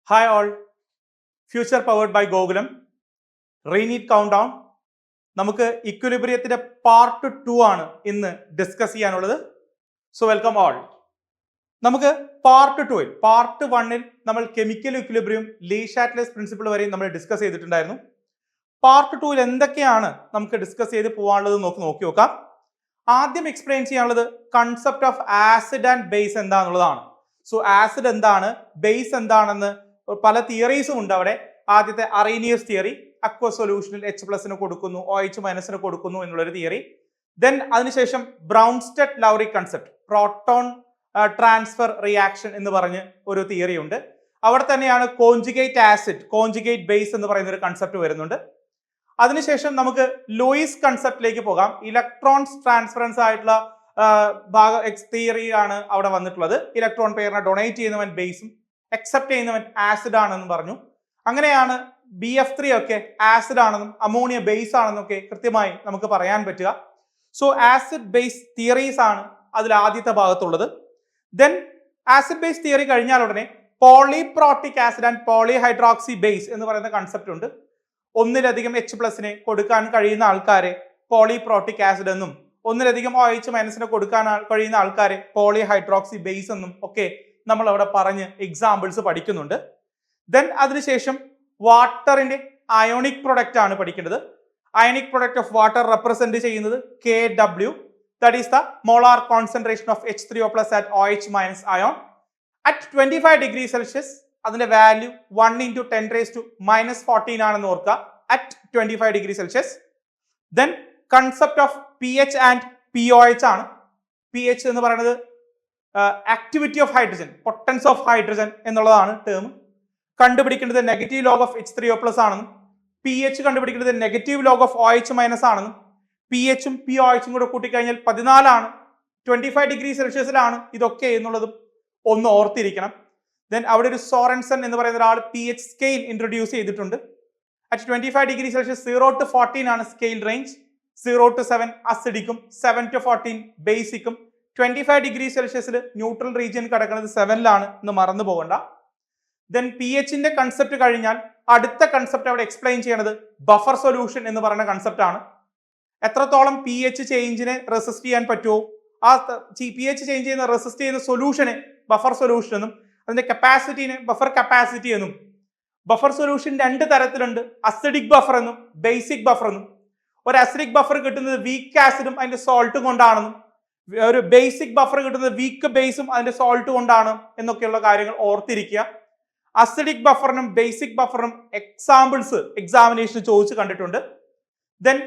Hi all, future powered by Gokulam. Reneat countdown. നമുക്ക് ഇക്വിലിബ്രിയത്തിന്റെ part 2 ആണ് ഇന്ന് ഡിസ്കസ് ചെയ്യാനുള്ളത്. So welcome all. നമുക്ക് പാർട്ട് 2ൽ പാർട്ട് 1ൽ നമ്മൾ കെമിക്കൽ ഇക്വിലിബ്രിയം ലീ ഷാറ്റ്ലേസ് പ്രിൻസിപ്പിൾ വരെയും നമ്മൾ ഡിസ്കസ് ചെയ്തിട്ടുണ്ടായിരുന്നു. പാർട്ട് 2ൽ എന്തൊക്കെയാണ് നമുക്ക് ഡിസ്കസ് ചെയ്ത് പോകാനുള്ളത് നോക്കി നോക്കാം. ആദ്യം എക്സ്പ്ലെയിൻ ചെയ്യാനുള്ളത് concept of acid and base എന്താണെന്നുള്ളതാണ്. സോ ആസിഡ് എന്താണ്, ബേസ് എന്താണെന്ന് പല തിയറീസും ഉണ്ട് അവിടെ. ആദ്യത്തെ അറീനിയസ് തിയറി, അക്വ സൊല്യൂഷനിൽ H+ കൊടുക്കുന്നു, OH- കൊടുക്കുന്നു എന്നുള്ളൊരു തിയറി. ദെൻ അതിനുശേഷം Bronsted Lowry concept, proton transfer reaction എന്ന് പറഞ്ഞ് ഒരു തിയറി ഉണ്ട്. അവിടെ തന്നെയാണ് കോൺജുഗേറ്റ് ആസിഡ്, കോൺജുഗേറ്റ് ബേസ് എന്ന് പറയുന്ന ഒരു കൺസെപ്റ്റ് വരുന്നുണ്ട്. അതിനുശേഷം നമുക്ക് ലൂയിസ് കൺസെപ്റ്റിലേക്ക് പോകാം. ഇലക്ട്രോൺസ് ട്രാൻസ്ഫറൻസ് ആയിട്ടുള്ള തിയറി ആണ് അവിടെ വന്നിട്ടുള്ളത്. ഇലക്ട്രോൺ പെയറിനെ ഡൊണേറ്റ് ചെയ്യുന്നവൻ ബേസും അക്സെപ്റ്റ് ചെയ്യുന്നവൻ ആസിഡ് ആണെന്നും പറഞ്ഞു. അങ്ങനെയാണ് BF3 ഒക്കെ ആസിഡ് ആണെന്നും അമോണിയ ബേസ് ആണെന്നും ഒക്കെ കൃത്യമായി നമുക്ക് പറയാൻ പറ്റുക. സോ ആസിഡ് ബേസ് തിയറീസ് ആണ് അതിൽ ആദ്യത്തെ ഭാഗത്തുള്ളത്. ദെൻ ആസിഡ് ബേസ് തിയറി കഴിഞ്ഞാൽ ഉടനെ പോളിപ്രോട്ടിക് ആസിഡ് ആൻഡ് പോളിഹൈഡ്രോക്സി ബേസ് എന്ന് പറയുന്ന കൺസെപ്റ്റ് ഉണ്ട്. ഒന്നിലധികം H+ കൊടുക്കാൻ കഴിയുന്ന ആൾക്കാരെ പോളിപ്രോട്ടിക് ആസിഡ് എന്നും ഒന്നിലധികം OH- കൊടുക്കാൻ കഴിയുന്ന ആൾക്കാരെ പോളിഹൈഡ്രോക്സി ബേസ് എന്നും ഒക്കെ നമ്മൾ അവിടെ പറഞ്ഞ് എക്സാമ്പിൾസ് പഠിക്കുന്നുണ്ട്. ദെൻ അതിനുശേഷം വാട്ടറിന്റെ അയോണിക് പ്രൊഡക്റ്റ് ആണ് പഠിക്കേണ്ടത്. Ionic product of water represent ചെയ്യുന്നത് Kw, that is the molar concentration of H3O+ at OH- ion at 25 degree Celsius. അതിന്റെ വാല്യൂ 1 × 10⁻⁻14 ആണെന്ന് ഓർക്കുക, at 25 degree Celsius. Then concept of pH and POH ആണ്. pH എന്ന് പറയുന്നത് activity of hydrogen, potency of hydrogen എന്നുള്ളതാണ് term. കണ്ടുപിടിക്കേണ്ടത് negative log of H3O+ ആണെന്നും pH കണ്ടുപിടിക്കേണ്ടത് നെഗറ്റീവ് ലോഗ് ഓഫ് OH- ആണെന്നും pH ഉം POH കൂടെ കൂട്ടിക്കഴിഞ്ഞാൽ 14 ആണ്. 25 ഡിഗ്രി സെൽഷ്യസിലാണ് ഇതൊക്കെ എന്നുള്ളതും ഒന്ന് ഓർത്തിരിക്കണം. ദെൻ അവിടെ ഒരു സോറൻസൺ എന്ന് പറയുന്ന ഒരാൾ pH സ്കെയിൽ ഇൻട്രൊഡ്യൂസ് ചെയ്തിട്ടുണ്ട്. അറ്റ് 25 ഡിഗ്രി സെൽഷ്യസ് 0 to 14 ആണ് സ്കെയിൽ റേഞ്ച്. 0 to 7 അസിഡിക്കും 7 to 14 ബേസിക്കും. 25 ഡിഗ്രി സെൽഷ്യസിൽ ന്യൂട്രൽ റീജിയൻ കിടക്കുന്നത് 7ലാണ് എന്ന് മറന്നു പോകണ്ട. ദെൻ pHന്റെ കൺസെപ്റ്റ് കഴിഞ്ഞാൽ അടുത്ത കൺസെപ്റ്റ് അവിടെ എക്സ്പ്ലെയിൻ ചെയ്യണത് ബഫർ സൊല്യൂഷൻ എന്ന് പറയുന്ന കൺസെപ്റ്റ് ആണ്. എത്രത്തോളം pH ചേഞ്ചിനെ റെസിസ്റ്റ് ചെയ്യാൻ പറ്റുമോ ആ pH ചേഞ്ച് ചെയ്യുന്ന റെസിസ്റ്റ് ചെയ്യുന്ന സൊല്യൂഷനെ ബഫർ സൊല്യൂഷൻ എന്നും അതിന്റെ കപ്പാസിറ്റിനെ ബഫർ കപ്പാസിറ്റി എന്നും. ബഫർ സൊല്യൂഷൻ 2 തരത്തിലുണ്ട്, അസിഡിക് ബഫർ എന്നും ബേസിക് ബഫർ എന്നും. ഒരു അസിഡിക് ബഫർ കിട്ടുന്നത് വീക്ക് ആസിഡും അതിന്റെ സോൾട്ടും കൊണ്ടാണെന്നും ഒരു ബേസിക് ബഫർ കിട്ടുന്നത് വീക്ക് ബേസും അതിന്റെ സോൾട്ട് കൊണ്ടാണ് എന്നൊക്കെയുള്ള കാര്യങ്ങൾ ഓർത്തിരിക്കുക. അസിഡിക് ബഫറിനും ബേസിക് ബഫറിനും എക്സാമ്പിൾസ് എക്സാമിനേഷൻ ചോദിച്ച് കണ്ടിട്ടുണ്ട്. ദെൻ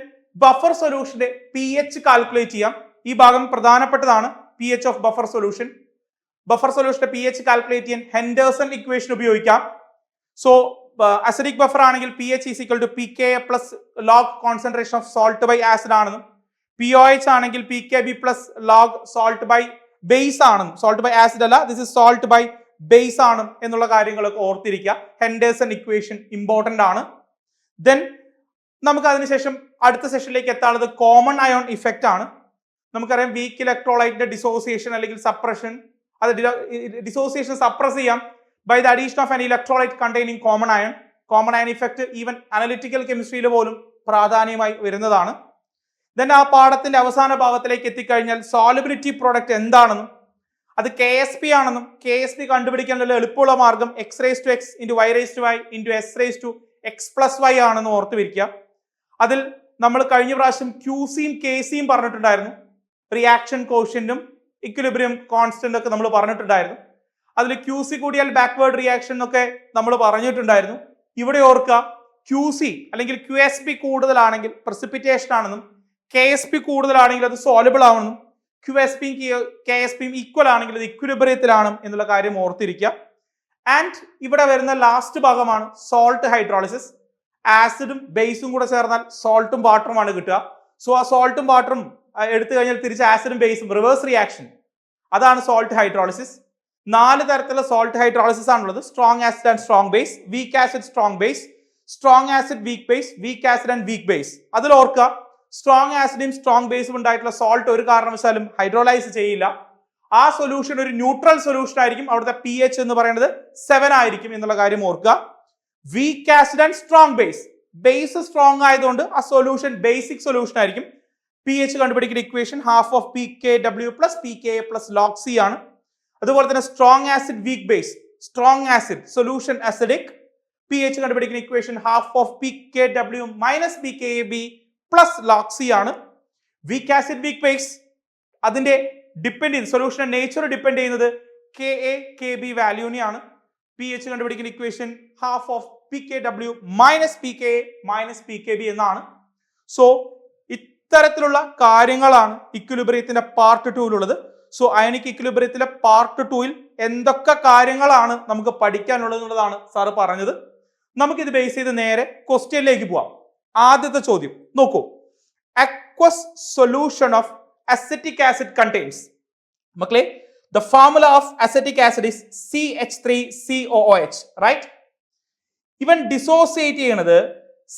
ബഫർ സൊല്യൂഷന്റെ pH കാൽക്കുലേറ്റ് ചെയ്യാം. ഈ ഭാഗം പ്രധാനപ്പെട്ടതാണ്, pH of buffer solution. Buffer സൊല്യൂഷന്റെ pH കാൽക്കുലേറ്റ് ചെയ്യാൻ ഹെൻഡേഴ്സൺ ഇക്വേഷൻ ഉപയോഗിക്കാം. സോ അസിഡിക് ബഫർ ആണെങ്കിൽ pH = pKa + log concentration of salt by acid ആണെന്നും POH ആണെങ്കിൽ pKb + log salt by base ആണെന്നും, സോൾട്ട് ബൈ ആസിഡ് അല്ല, this is salt by base ആണ് എന്നുള്ള കാര്യങ്ങളൊക്കെ ഓർത്തിരിക്കുക. ഹെൻഡേഴ്സൺ ഇക്വേഷൻ ഇമ്പോർട്ടന്റ് ആണ്. ദെൻ നമുക്ക് അതിനുശേഷം അടുത്ത സെഷനിലേക്ക് എത്താനുള്ളത് കോമൺ അയോൺ ഇഫക്റ്റ് ആണ്. നമുക്കറിയാം വീക്ക് ഇലക്ട്രോലൈറ്റിന്റെ ഡിസോസിയേഷൻ അല്ലെങ്കിൽ സപ്രഷൻ, അത് ഡിസോസിയേഷൻ സപ്രസ് ചെയ്യാം by the addition of an electrolyte containing common ion. Common ion effect even analytical കെമിസ്ട്രിയിൽ പോലും പ്രാധാന്യമായി വരുന്നതാണ്. ദെൻ ആ പാഠത്തിന്റെ അവസാന ഭാഗത്തിലേക്ക് എത്തിക്കഴിഞ്ഞാൽ സോളിബിലിറ്റി പ്രോഡക്റ്റ് എന്താണെന്നും അത് KSP ആണെന്നും KSP കണ്ടുപിടിക്കാനുള്ള എളുപ്പമുള്ള മാർഗം x⁻x × y⁻y × s⁻x+y ആണെന്ന് ഓർത്തുവരിക്കുക. അതിൽ നമ്മൾ കഴിഞ്ഞ പ്രാവശ്യം QCയും KCയും പറഞ്ഞിട്ടുണ്ടായിരുന്നു. റിയാക്ഷൻ കോഷ്യന്റും ഇക്വിലിബ്രിയം കോൺസ്റ്റന്റ് ഒക്കെ നമ്മൾ പറഞ്ഞിട്ടുണ്ടായിരുന്നു. അതിൽ QC കൂടിയാൽ ബാക്ക്വേർഡ് റിയാക്ഷൻ എന്നൊക്കെ നമ്മൾ പറഞ്ഞിട്ടുണ്ടായിരുന്നു. ഇവിടെ ഓർക്കുക, QC അല്ലെങ്കിൽ QSP കൂടുതലാണെങ്കിൽ പ്രസിപ്പിറ്റേഷൻ ആണെന്നും KSP കൂടുതലാണെങ്കിൽ അത് സോലബിൾ ആണെന്നും QSPയും KSPയും ഈക്വൽ ആണെങ്കിൽ അത് ഇക്വിലിബ്രിയത്തിലാണ് എന്നുള്ള കാര്യം ഓർത്തിരിക്കുക. ആൻഡ് ഇവിടെ വരുന്ന ലാസ്റ്റ് ഭാഗമാണ് സോൾട്ട് ഹൈഡ്രോളിസിസ്. ആസിഡും ബേസും കൂടെ ചേർന്നാൽ സോൾട്ടും വാട്ടറുമാണ് കിട്ടുക. സോ ആ സോൾട്ടും വാട്ടറും എടുത്തു കഴിഞ്ഞാൽ തിരിച്ച് ആസിഡും ബേസും റിവേഴ്സ് റിയാക്ഷൻ, അതാണ് സോൾട്ട് ഹൈഡ്രോളിസിസ്. 4 തരത്തിലുള്ള സോൾട്ട് ഹൈഡ്രോളിസിസ് ആണുള്ളത്. Strong acid and strong base, weak acid strong base, strong acid weak base, week acid and weak base. അതിൽ ഓർക്കുക, സ്ട്രോങ് ആസിഡും സ്ട്രോങ് ബേസും ഉണ്ടായിട്ടുള്ള സോൾട്ട് ഒരു കാരണവശാലും ഹൈഡ്രോളൈസ് ചെയ്യില്ല. ആ സൊല്യൂഷൻ ഒരു ന്യൂട്രൽ സൊല്യൂഷൻ ആയിരിക്കും. അവിടുത്തെ പി എച്ച് എന്ന് പറയുന്നത് 7 ആയിരിക്കും എന്നുള്ള കാര്യം ഓർക്കുക. Weak acid and strong base. Base strong ആയതുകൊണ്ട് ആ സൊല്യൂഷൻ ബേസിക് സൊല്യൂഷൻ ആയിരിക്കും. പി എച്ച് കണ്ടുപിടിക്കുന്ന equation half of P K W plus P K A plus log C ആണ്. അതുപോലെ തന്നെ strong acid weak base. Strong acid solution acidic. P H കണ്ടുപിടിക്കുന്ന equation half of P K W minus P K A B plus log C ആണ്. Weak acid weak base അതിന്റെ depend ചെയ്യുന്നത് solution nature depend ചെയ്യുന്നത് K A K B വാല്യൂനെയാണ്. P H കണ്ടുപിടിക്കുന്ന equation half of P K W minus P K A minus P K B എന്നാണ്. So ഇത്തരത്തിലുള്ള കാര്യങ്ങളാണ് ഇക്വിലിബ്രിയത്തിന്റെ പാർട്ട് 2-ലുള്ളത്. സോ അയണിക് ഇക്വിലിബ്രിയത്തിലെ പാർട്ട് 2-ൽ എന്തൊക്കെ കാര്യങ്ങളാണ് നമുക്ക് പഠിക്കാനുള്ളത് എന്നുള്ളതാണ് സാറ് പറഞ്ഞത്. നമുക്കിത് ബേസ് ചെയ്ത് നേരെ ക്വസ്റ്റ്യനിലേക്ക് പോവാം. ആദ്യത്തെ ചോദ്യം നോക്കൂ. Aqueous solution of acetic acid contains. മക്കളെ, the formula of acetic acid is CH3COOH, right? ഇവൻ ഡിസോസിയേറ്റ് ചെയ്യുന്നത്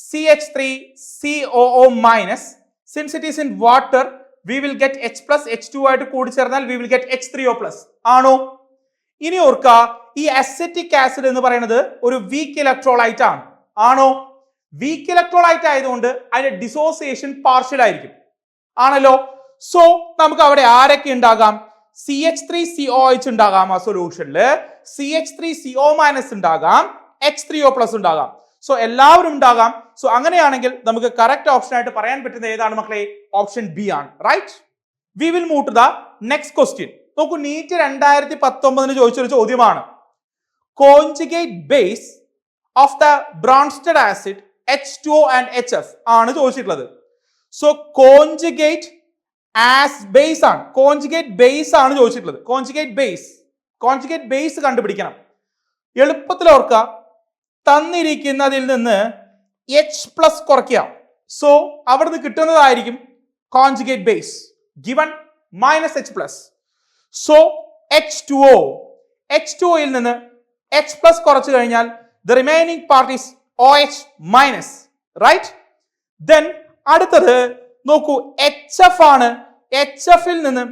CH3COO minus. Since it is in water we will get H plus H2 ആയിട്ട് കൂടിച്ചേർന്നാൽ we will get H3O plus ആണോ? ഇനി ഓർക്ക, ഈ acetic acid എന്ന് പറയുന്നത് ഒരു വീക്ക് ഇലക്ട്രോലൈറ്റ് ആണ്. ആണോ? വീക്ക് ഇലക്ട്രോലൈറ്റ് ആയതുകൊണ്ട് അതിന്റെ ഡിസോസിയേഷൻ പാർഷ്യൽ ആയിരിക്കും. ആണല്ലോ. സോ നമുക്ക് അവിടെ ആരൊക്കെ ഉണ്ടാകാം? CH3COH ഉണ്ടാകാം ആ സൊല്യൂഷനില്, CH3CO മൈനസ് ഉണ്ടാകാം, H3O പ്ലസ് ഉണ്ടാകാം. സോ എല്ലാവരും ഉണ്ടാകാം. സോ അങ്ങനെയാണെങ്കിൽ നമുക്ക് കറക്റ്റ് ഓപ്ഷൻ ആയിട്ട് പറയാൻ പറ്റുന്ന ഏതാണ് മക്കളെ? ഓപ്ഷൻ ബി ആണ്. Right. We will move to the next question. നോക്കൂ, നീറ്റ് 2019 ചോദിച്ചൊരു ചോദ്യമാണ്. Conjugate base of the Bronsted acid H2O and HF ആണ് ചോദിച്ചിട്ടുള്ളത്. സോ കോൺജുഗേറ്റ് ആസ് ബേസ് ആണ്, കോൺജുഗേറ്റ് ബേസ് ആണ് ചോദിച്ചിട്ടുള്ളത്. കോൺജുഗേറ്റ് ബേസ് കണ്ടുപിടിക്കണം. എളുപ്പത്തിൽ ഓർക്കുക, തന്നിരിക്കുന്നതിൽ നിന്ന് H പ്ലസ് കുറയ്ക്കുക. സോ അവിടുന്ന് കിട്ടുന്നതായിരിക്കും conjugate base. Given minus H plus. So H2O യിൽ നിന്ന് H പ്ലസ് കുറച്ചു കഴിഞ്ഞാൽ the remaining part is OH minus. Right. Then അടുത്തത് നോക്കൂ, HF ആണ്. HF-ൽ നിന്ന്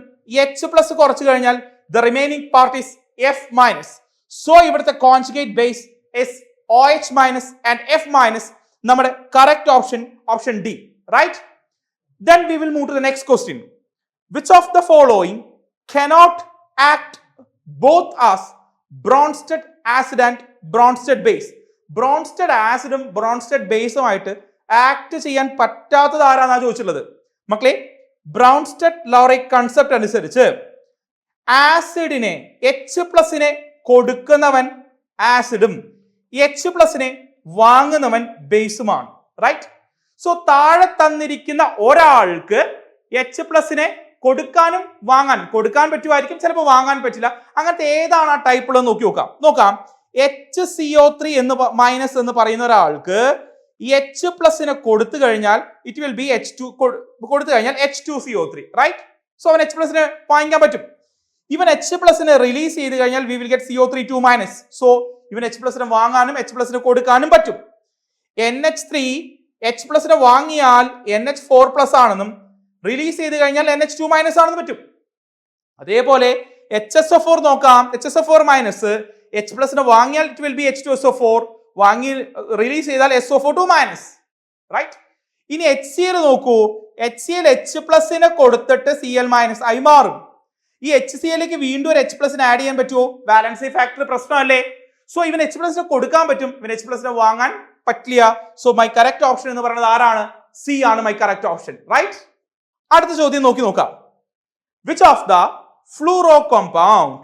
H പ്ലസ് കുറച്ചു കഴിഞ്ഞാൽ the remaining part is F minus. So ഇവിടുത്തെ conjugate base is OH minus and F minus. നമ്മുടെ correct option D. Right. Then we will move to the next question. Which of the following cannot act both as Bronsted acid and Bronsted base? Bronsted ആസിഡും Bronsted ബേസുമായിട്ട് act ചെയ്യാൻ പറ്റാത്തത് ആരാന്നാ ചോദിച്ചിട്ടുള്ളത്. മക്കളെ, ബ്രൗൺസ്റ്റഡ് lauric concept അനുസരിച്ച് ആസിഡിനെ H പ്ലസിനെ കൊടുക്കുന്നവൻ ആസിഡും H പ്ലസിനെ വാങ്ങുന്നവൻ ബേസുമാണ്. Right. So താഴെ തന്നിരിക്കുന്ന ഒരാൾക്ക് H പ്ലസിനെ കൊടുക്കാൻ പറ്റുമായിരിക്കും, ചിലപ്പോൾ വാങ്ങാൻ പറ്റില്ല. അങ്ങനത്തെ ഏതാണ് ആ ടൈപ്പ് ഉള്ളത് നോക്കാം. HCO3 എന്ന് മൈനസ് എന്ന് പറയുന്ന ഒരാൾക്ക് H പ്ലസിനെ കൊടുത്തു കഴിഞ്ഞാൽ ഇറ്റ് വിൽ ബി H2 കൊടുത്തു കഴിഞ്ഞാൽ H2CO3. റൈറ്റ്. സോ അവൻ H പ്ലസിനെ വാങ്ങിക്കാൻ പറ്റും. ഇവൻ H പ്ലസിനെ റിലീസ് ചെയ്ത് കഴിഞ്ഞാൽ we will get CO3 2 minus. So ഇവൻ H പ്ലസിനെ വാങ്ങാനും H പ്ലസിനെ കൊടുക്കാനും പറ്റും. NH3 H പ്ലസിനെ വാങ്ങിയാൽ NH4 പ്ലസ് ആണെന്നും റിലീസ് ചെയ്ത് കഴിഞ്ഞാൽ NH2 മൈനസ് ആണെന്നും പറ്റും. അതേപോലെ HSO4 നോക്കാം. HSO4 മൈനസ് H പ്ലസിനെ വാങ്ങിയാൽ ഇറ്റ് വിൽ ബി H2SO4, വാങ്ങി റിലീസ് ചെയ്താൽ SO4 മൈനസ്. റൈറ്റ്. ഇനി HCl നോക്കൂ. HCl H പ്ലസിനെ കൊടുത്തിട്ട് Cl മൈനസ് ആയി മാറും. ഈ HClക്ക് വീണ്ടും ഒരു H പ്ലസിനെ ആഡ് ചെയ്യാൻ പറ്റുമോ? ബാലൻസി ഫാക്ടർ പ്രശ്നമല്ലേ. സോ ഇവൻ H പ്ലസിനെ കൊടുക്കാൻ പറ്റും, ഇവൻ H പ്ലസിനെ വാങ്ങാൻ പറ്റില്ല. സോ മൈ കറക്റ്റ് ഓപ്ഷൻ എന്ന് പറയുന്നത് ആരാണ്? സി ആണ് മൈ കറക്റ്റ് ഓപ്ഷൻ. റൈറ്റ്. അടുത്ത ചോദ്യം നോക്കാം. Which of the fluoro compound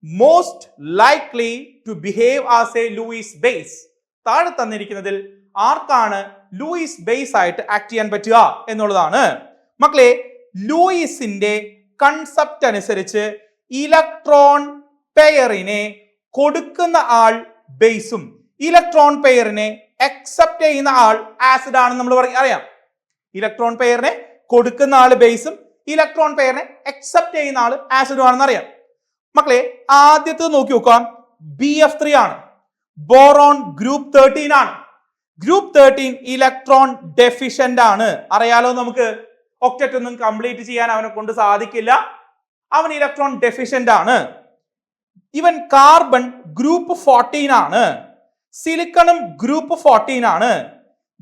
most likely to behave as a Lewis base? താഴെ തന്നിരിക്കുന്നതിൽ ആർക്കാണ് ലൂയിസ് ബേസ് ആയിട്ട് ആക്ട് ചെയ്യാൻ പറ്റുക എന്നുള്ളതാണ്. മക്കളെ, ലൂയിസിന്റെ കൺസെപ്റ്റ് അനുസരിച്ച് ഇലക്ട്രോൺ പെയറിനെ കൊടുക്കുന്ന ആൾ ബേസും ഇലക്ട്രോൺ പെയറിനെ അക്സെപ്റ്റ് ചെയ്യുന്ന ആൾ ആസിഡ് ആണെന്ന് നമ്മൾ അറിയാം. ഇലക്ട്രോൺ പെയറിനെ കൊടുക്കുന്ന ആൾ ബേസും ഇലക്ട്രോൺ പെയറിനെ അക്സെപ്റ്റ് ചെയ്യുന്ന ആൾ ആസിഡും ആണെന്ന് അറിയാം. മക്കളെ, ആദ്യത്തെ നോക്കാം. BF3 ആണ്. ബോറോൺ ഗ്രൂപ്പ് 13 ആണ്. ഗ്രൂപ്പ് 13 ഇലക്ട്രോൺ ഡെഫിഷ്യന്റ് ആണ്. അറിയാലോ നമുക്ക്. ഒക്ടറ്റ് ഒന്നും കംപ്ലീറ്റ് ചെയ്യാൻ അവനെ കൊണ്ട് സാധിക്കില്ല. അവൻ ഇലക്ട്രോൺ ഡെഫിഷ്യന്റ് ആണ്. ഇവൻ കാർബൺ ഗ്രൂപ്പ് 14 ആണ്, സിലിക്കണും ഗ്രൂപ്പ് 14 ആണ്.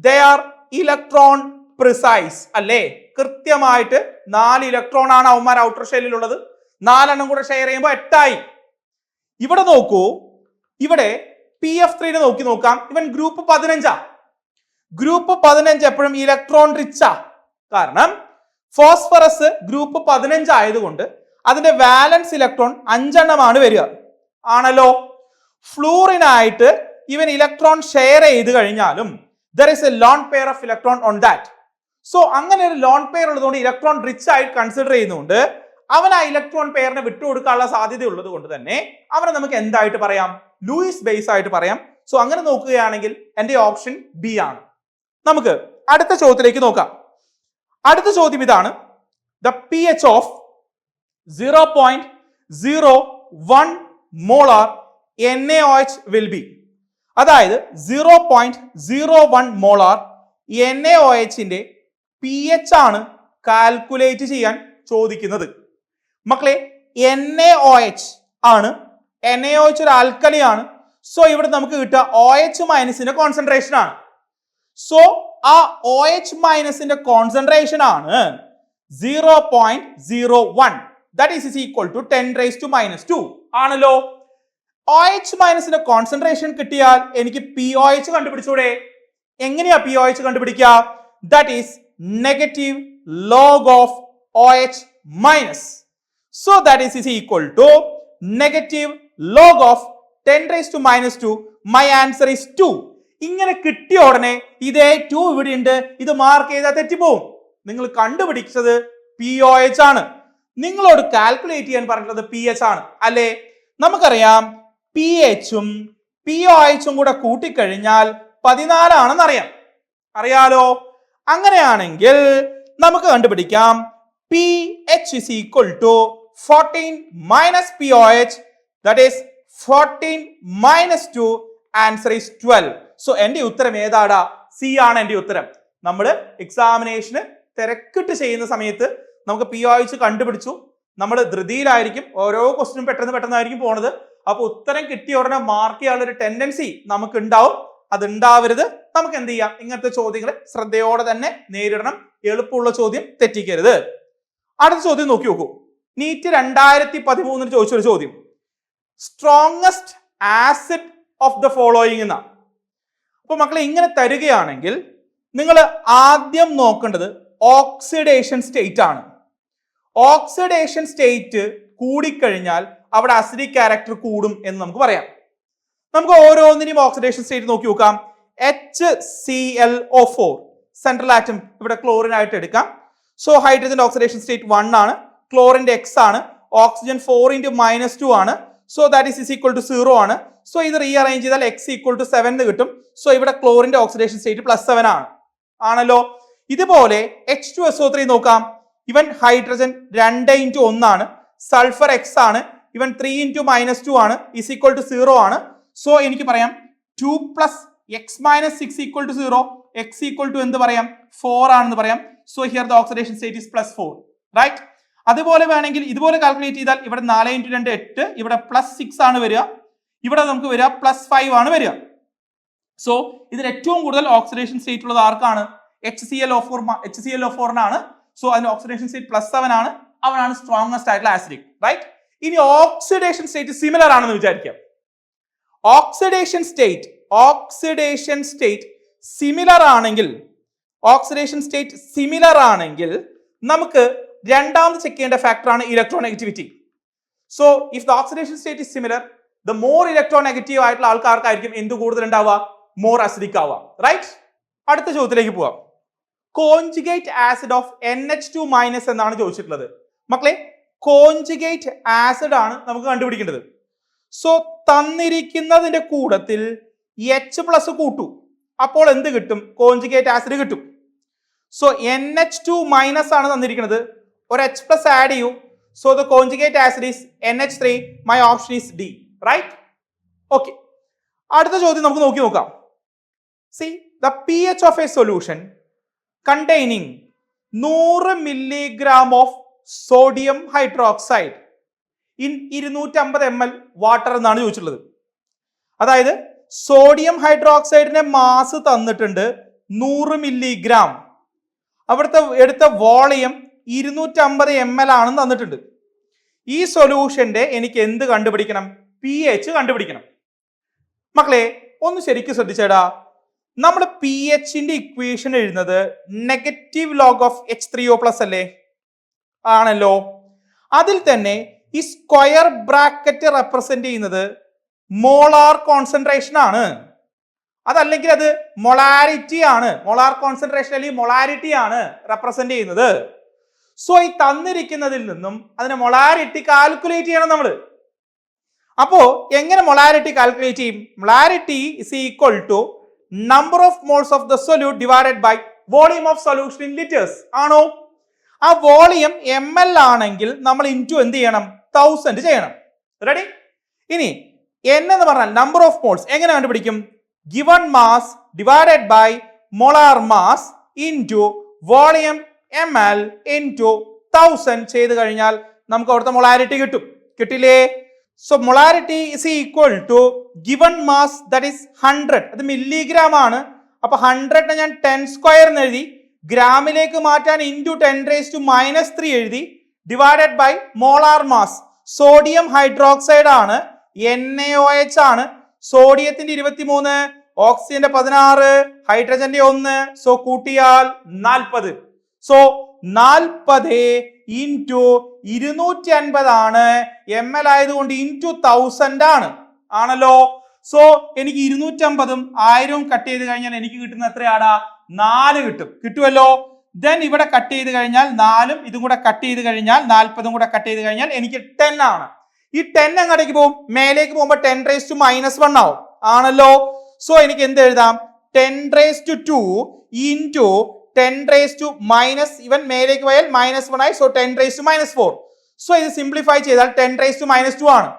ദേ ആർ ഇലക്ട്രോൺ പ്രിസൈസ് അല്ലേ? കൃത്യമായിട്ട് 4 ഇലക്ട്രോൺ ആണ് അവന്മാർ ഔട്ടർ ഷെല്ലിലുള്ളത്. 4 കൂടെ ഷെയർ ചെയ്യുമ്പോൾ 8 ആയി. ഇവിടെ നോക്കൂ, ഇവിടെ PF3 നോക്കാം. ഇവൻ ഗ്രൂപ്പ് 15 ഗ്രൂപ്പ് 15 എപ്പോഴും ഇലക്ട്രോൺ റിച്ചാ. കാരണം ഫോസ്ഫറസ് ഗ്രൂപ്പ് 15 ആയതുകൊണ്ട് അതിന്റെ വാലൻസ് ഇലക്ട്രോൺ 5 വരിക ആണല്ലോ. ഫ്ലൂറിനായിട്ട് ഇവൻ ഇലക്ട്രോൺ ഷെയർ ചെയ്ത് കഴിഞ്ഞാലും there is a lone pair of electron on that. So അങ്ങനെ ഒരു ലോൺ പെയർ ഉള്ളതുകൊണ്ട് ഇലക്ട്രോൺ റിച്ച് ആയിട്ട് കൺസിഡർ ചെയ്യുന്നുണ്ട്. അവൻ ആ ഇലക്ട്രോൺ പെയറിനെ വിട്ടുകൊടുക്കാനുള്ള സാധ്യത ഉള്ളത് കൊണ്ട് തന്നെ അവനെ നമുക്ക് എന്തായിട്ട് പറയാം? ലൂയിസ് ബേസ് ആയിട്ട് പറയാം. സോ അങ്ങനെ നോക്കുകയാണെങ്കിൽ എന്റെ ഓപ്ഷൻ ബി ആണ്. നമുക്ക് അടുത്ത ചോദ്യത്തിലേക്ക് നോക്കാം. അടുത്ത ചോദ്യം ഇതാണ്. The pH of 0.01 molar NaOH will be. അതായത് 0.01 മോളാർ NaOHന്റെ pH ആണ് കാൽക്കുലേറ്റ് ചെയ്യാൻ ചോദിക്കുന്നത്. മക്കളെ NaOH ആണ്. NaOH ഒരു ആൽക്കലിയാണ്. സോ ഇവിടെ നമുക്ക് കിട്ടുക OH മൈനസിന്റെ കോൺസെൻട്രേഷൻ ആണ്. സോ ആ OH മൈനസിന്റെ കോൺസെൻട്രേഷൻ ആണ് 0.01. ദാറ്റ് ഈസ് ഈക്വൽ ടു 10⁻⁻² ആണല്ലോ. OH മൈനസിന്റെ കോൺസെൻട്രേഷൻ കിട്ടിയാൽ എനിക്ക് POH കണ്ടുപിടിച്ചൂടെ? എങ്ങനെയാ POH കണ്ടുപിടിക്കുക? That is negative log of OH minus. So that is equal to negative log of 10⁻². My answer is 2. ഇങ്ങനെ കിട്ടിയ ഉടനെ ഇതേ 2 ഇവിടെ ഉണ്ട്, ഇത് മാർക്ക് ചെയ്താൽ തെറ്റിപ്പോവും. നിങ്ങൾ കണ്ടുപിടിച്ചത് POH ആണ്. നിങ്ങളോട് കാൽക്കുലേറ്റ് ചെയ്യാൻ പറഞ്ഞിട്ടുള്ളത് pH ആണ് അല്ലേ? നമുക്കറിയാം pHും POHും കൂടെ കൂട്ടിക്കഴിഞ്ഞാൽ 14 ആണെന്ന് അറിയാലോ. അങ്ങനെയാണെങ്കിൽ നമുക്ക് കണ്ടുപിടിക്കാം pH is equal to 14 minus POH, that is 14 minus 2. Answer is 12. So എന്റെ ഉത്തരം ഏതാടാ? സി ആണ് എന്റെ ഉത്തരം. നമ്മൾ എക്സാമിനേഷന് തിരക്കിട്ട് ചെയ്യുന്ന സമയത്ത് നമുക്ക് POH കണ്ടുപിടിച്ചു, നമ്മൾ ധൃതിയിലായിരിക്കും, ഓരോ ക്വസ്റ്റിനും പെട്ടെന്നായിരിക്കും പോണത്. അപ്പൊ ഉത്തരം കിട്ടിയ ഉടനെ മാർക്ക് ചെയ്യാനുള്ള ഒരു ടെൻഡൻസി നമുക്ക് ഉണ്ടാവും. അത് ഉണ്ടാവരുത്. നമുക്ക് എന്ത് ചെയ്യാം? ഇങ്ങനത്തെ ചോദ്യങ്ങൾ ശ്രദ്ധയോടെ തന്നെ നേരിടണം. എളുപ്പമുള്ള ചോദ്യം തെറ്റിക്കരുത്. അടുത്ത ചോദ്യം നോക്കൂ. നീറ്റ് 2013 ചോദിച്ചൊരു ചോദ്യം, strongest acid of the following എന്ന. അപ്പൊ മക്കളെ ഇങ്ങനെ തരികയാണെങ്കിൽ നിങ്ങൾ ആദ്യം നോക്കേണ്ടത് ഓക്സിഡേഷൻ സ്റ്റേറ്റ് ആണ്. ഓക്സിഡേഷൻ സ്റ്റേറ്റ് കൂടിക്കഴിഞ്ഞാൽ അവിടെ അസിഡിക് ക്യാരക്ടർ കൂടും എന്ന് നമുക്ക് പറയാം. നമുക്ക് ഓരോന്നിനും ഓക്സിഡേഷൻ സ്റ്റേറ്റ് നോക്കാം. HClO4 സെൻട്രൽ ആറ്റം ഇവിടെ ക്ലോറിൻ ആയിട്ട് എടുക്കാം. സോ ഹൈഡ്രജന്റെ ഓക്സിഡേഷൻ സ്റ്റേറ്റ് 1 ആണ്, ക്ലോറിന്റെ X ആണ്, ഓക്സിജൻ 4⁻⁻² ആണ്. So that is equal to 0 ആണ്. സോ ഇത് റീഅറേഞ്ച് ചെയ്താൽ X ഈക്വൽ ടു 7 എന്ന് കിട്ടും. സോ ഇവിടെ ക്ലോറിന്റെ ഓക്സിഡേഷൻ സ്റ്റേറ്റ് +7 ആണല്ലോ. ഇതുപോലെ H2SO3 നോക്കാം. ഇവൻ ഹൈഡ്രജൻ 2:1 ആണ്, സൾഫർ X ആണ്, ഇവൻ 3⁻⁻² ആണ്, ഈസ് ഈക്വൽ ടു 0 ആണ്. സോ എനിക്ക് പറയാം 2 + x - 6 = 0, x ഈക്വൽ ടു എന്ത് പറയാം? 4 ആണെന്ന് പറയാം. So here the oxidation state is +4, right? അതുപോലെ വേണമെങ്കിൽ ഇതുപോലെ കാൽക്കുലേറ്റ് ചെയ്താൽ ഇവിടെ 4 × 2 8, ഇവിടെ +6 ആണ് വരിക, ഇവിടെ നമുക്ക് വരിക +5 ആണ് വരിക. സോ ഇതിൽ ഏറ്റവും കൂടുതൽ ഓക്സിഡേഷൻ സ്റ്റേറ്റ് ഉള്ളത് ആർക്കാണ്? HClO4 സോ അതിന്റെ ഓക്സിഡേഷൻ സ്റ്റേറ്റ് +7 ആണ്. അവനാണ് സ്ട്രോങ്സ്റ്റ് ആയിട്ടുള്ള ആസിഡിക്, റൈറ്റ്? ഇനി ഓക്സിഡേഷൻ സ്റ്റേറ്റ് സിമിലർ ആണെന്ന് വിചാരിക്കാം. ഓക്സിഡേഷൻ സ്റ്റേറ്റ് സിമിലർ ആണെങ്കിൽ നമുക്ക് രണ്ടാമത് ചെക്ക് ചെയ്യേണ്ട ഫാക്ടർ ആണ് electronegativity. So if the oxidation state is similar, the more electronegative ആയിട്ടുള്ള ആൾക്കാർക്കായിരിക്കും എന്ത് കൂടുതൽ ഉണ്ടാവുക? മോർ അസിഡിക് ആവുക, റൈറ്റ്? അടുത്ത ചോദ്യത്തിലേക്ക് പോവാം. കോൺജുഗേറ്റ് ആസിഡ് ഓഫ് NH2- എന്നാണ് ചോദിച്ചിട്ടുള്ളത്. മക്കളെ കോൺജുഗേറ്റ് ആസിഡ് ആണ് നമുക്ക് കണ്ടുപിടിക്കേണ്ടത്. സോ തന്നിരിക്കുന്നതിന്റെ കൂടത്തിൽ H+ കൂട്ടു, അപ്പോൾ എന്ത് കിട്ടും? കോൺജുഗേറ്റ് ആസിഡ് കിട്ടും. സോ NH2- ആണ് തന്നിരിക്കുന്നത്, ഒരു H+ ആഡ് ചെയ്യൂ. So the conjugate acid is NH3. My option is D, right? Okay, അടുത്ത ചോദ്യം നമുക്ക് നോക്കാം. See, the pH of a solution containing 100 milligram of sodium hydroxide in 250 ml water എന്നാണ് ചോദിച്ചിട്ടുള്ളത്. അതായത് സോഡിയം ഹൈഡ്രോക്സൈഡിന്റെ മാസ് തന്നിട്ടുണ്ട് 100 മില്ലിഗ്രാം. അവിടുത്തെ എടുത്ത വോളിയം 250 ml ആണെന്ന് തന്നിട്ടുണ്ട്. ഈ സൊല്യൂഷന്റെ എനിക്ക് എന്ത് കണ്ടുപിടിക്കണം? pH കണ്ടുപിടിക്കണം. മക്കളെ ഒന്ന് ശരിക്കും ശ്രദ്ധിച്ചേടാ, നമ്മൾ pHന്റെ ഇക്വേഷൻ എഴുതുന്നത് -log(H3O+ അല്ലേ? ആണല്ലോ. അതിൽ തന്നെ ഈ സ്ക്വയർ ബ്രാക്കറ്റ് റെപ്രസെന്റ് ചെയ്യുന്നത് മോളാർ കോൺസെൻട്രേഷൻ ആണ്. അതല്ലെങ്കിൽ അത് മൊളാരിറ്റി ആണ്. മോളാർ കോൺസെൻട്രേഷൻ അല്ലെങ്കിൽ മൊളാരിറ്റി ആണ് റെപ്രസെന്റ് ചെയ്യുന്നത്. സോ ഈ തന്നിരിക്കുന്നതിൽ നിന്നും അതിനെ മൊളാരിറ്റി കാൽക്കുലേറ്റ് ചെയ്യണം നമ്മൾ. അപ്പോ എങ്ങനെ മൊളാരിറ്റി കാൽക്കുലേറ്റ് ചെയ്യും? Molarity is equal to number of moles of the solute divided by volume of solution in litres ആണോ? ആ വോളിയം ml ആണെങ്കിൽ നമ്മൾ ഇൻറ്റു എന്ത് ചെയ്യണം? 1000 ചെയ്യണം. റെഡി? ഇനി n എന്ന് പറഞ്ഞാൽ നമ്പർ ഓഫ് മോൾസ്. എങ്ങനെ കണ്ടുപിടിക്കും? Given mass divided by molar mass into volume ml into 1000 ചെയ്ത് കഴിഞ്ഞാൽ നമുക്ക് അവിടുത്തെ മൊളാരിറ്റി കിട്ടും. കിട്ടില്ലേ? So molarity is equal to given mass that is 100. അത് മില്ലിഗ്രാം ആണ്. അപ്പൊ 100 ഞാൻ 10² എന്ന് എഴുതി, ഗ്രാമിലേക്ക് മാറ്റാൻ ഇൻറ്റു 10⁻³ എഴുതി, divided by molar mass. Sodium hydroxide ആണ്, NaOH ആണ്. സോഡിയത്തിന്റെ 23, ഓക്സിജന്റെ 16, ഹൈഡ്രജന്റെ 1. സോ കൂട്ടിയാൽ 40. സോ 40 ഇൻറ്റു 250 ആണ്. ml ആയതുകൊണ്ട് ഇൻറ്റു 1000 ആണ്. ആണല്ലോ. സോ എനിക്ക് 250ഉം 1000ഉം കട്ട് ചെയ്ത് കഴിഞ്ഞാൽ എനിക്ക് കിട്ടുന്ന എത്രയാടാ? 4 കിട്ടും. കിട്ടുമല്ലോ. ദെൻ ഇവിടെ കട്ട് ചെയ്ത് കഴിഞ്ഞാൽ 4ഉം ഇതും കൂടെ കട്ട് ചെയ്ത് കഴിഞ്ഞാൽ 40ഉം കൂടെ കട്ട് ചെയ്ത് കഴിഞ്ഞാൽ എനിക്ക് 10 ആണ്. ഈ 10 അങ്ങോട്ടേക്ക് പോകും. മേലേക്ക് പോകുമ്പോൾ 10⁻⁻1 ആവും. ആണല്ലോ. സോ എനിക്ക് എന്ത് എഴുതാം? 10⁻² ഇൻറ്റു 10⁻⁻, ഇവൻ മേലേക്ക് പോയാൽ -1 ആയി. സോ 10⁻⁻4. സോ ഇത് സിംപ്ലിഫൈ ചെയ്താൽ 10⁻⁻2 ആണ്.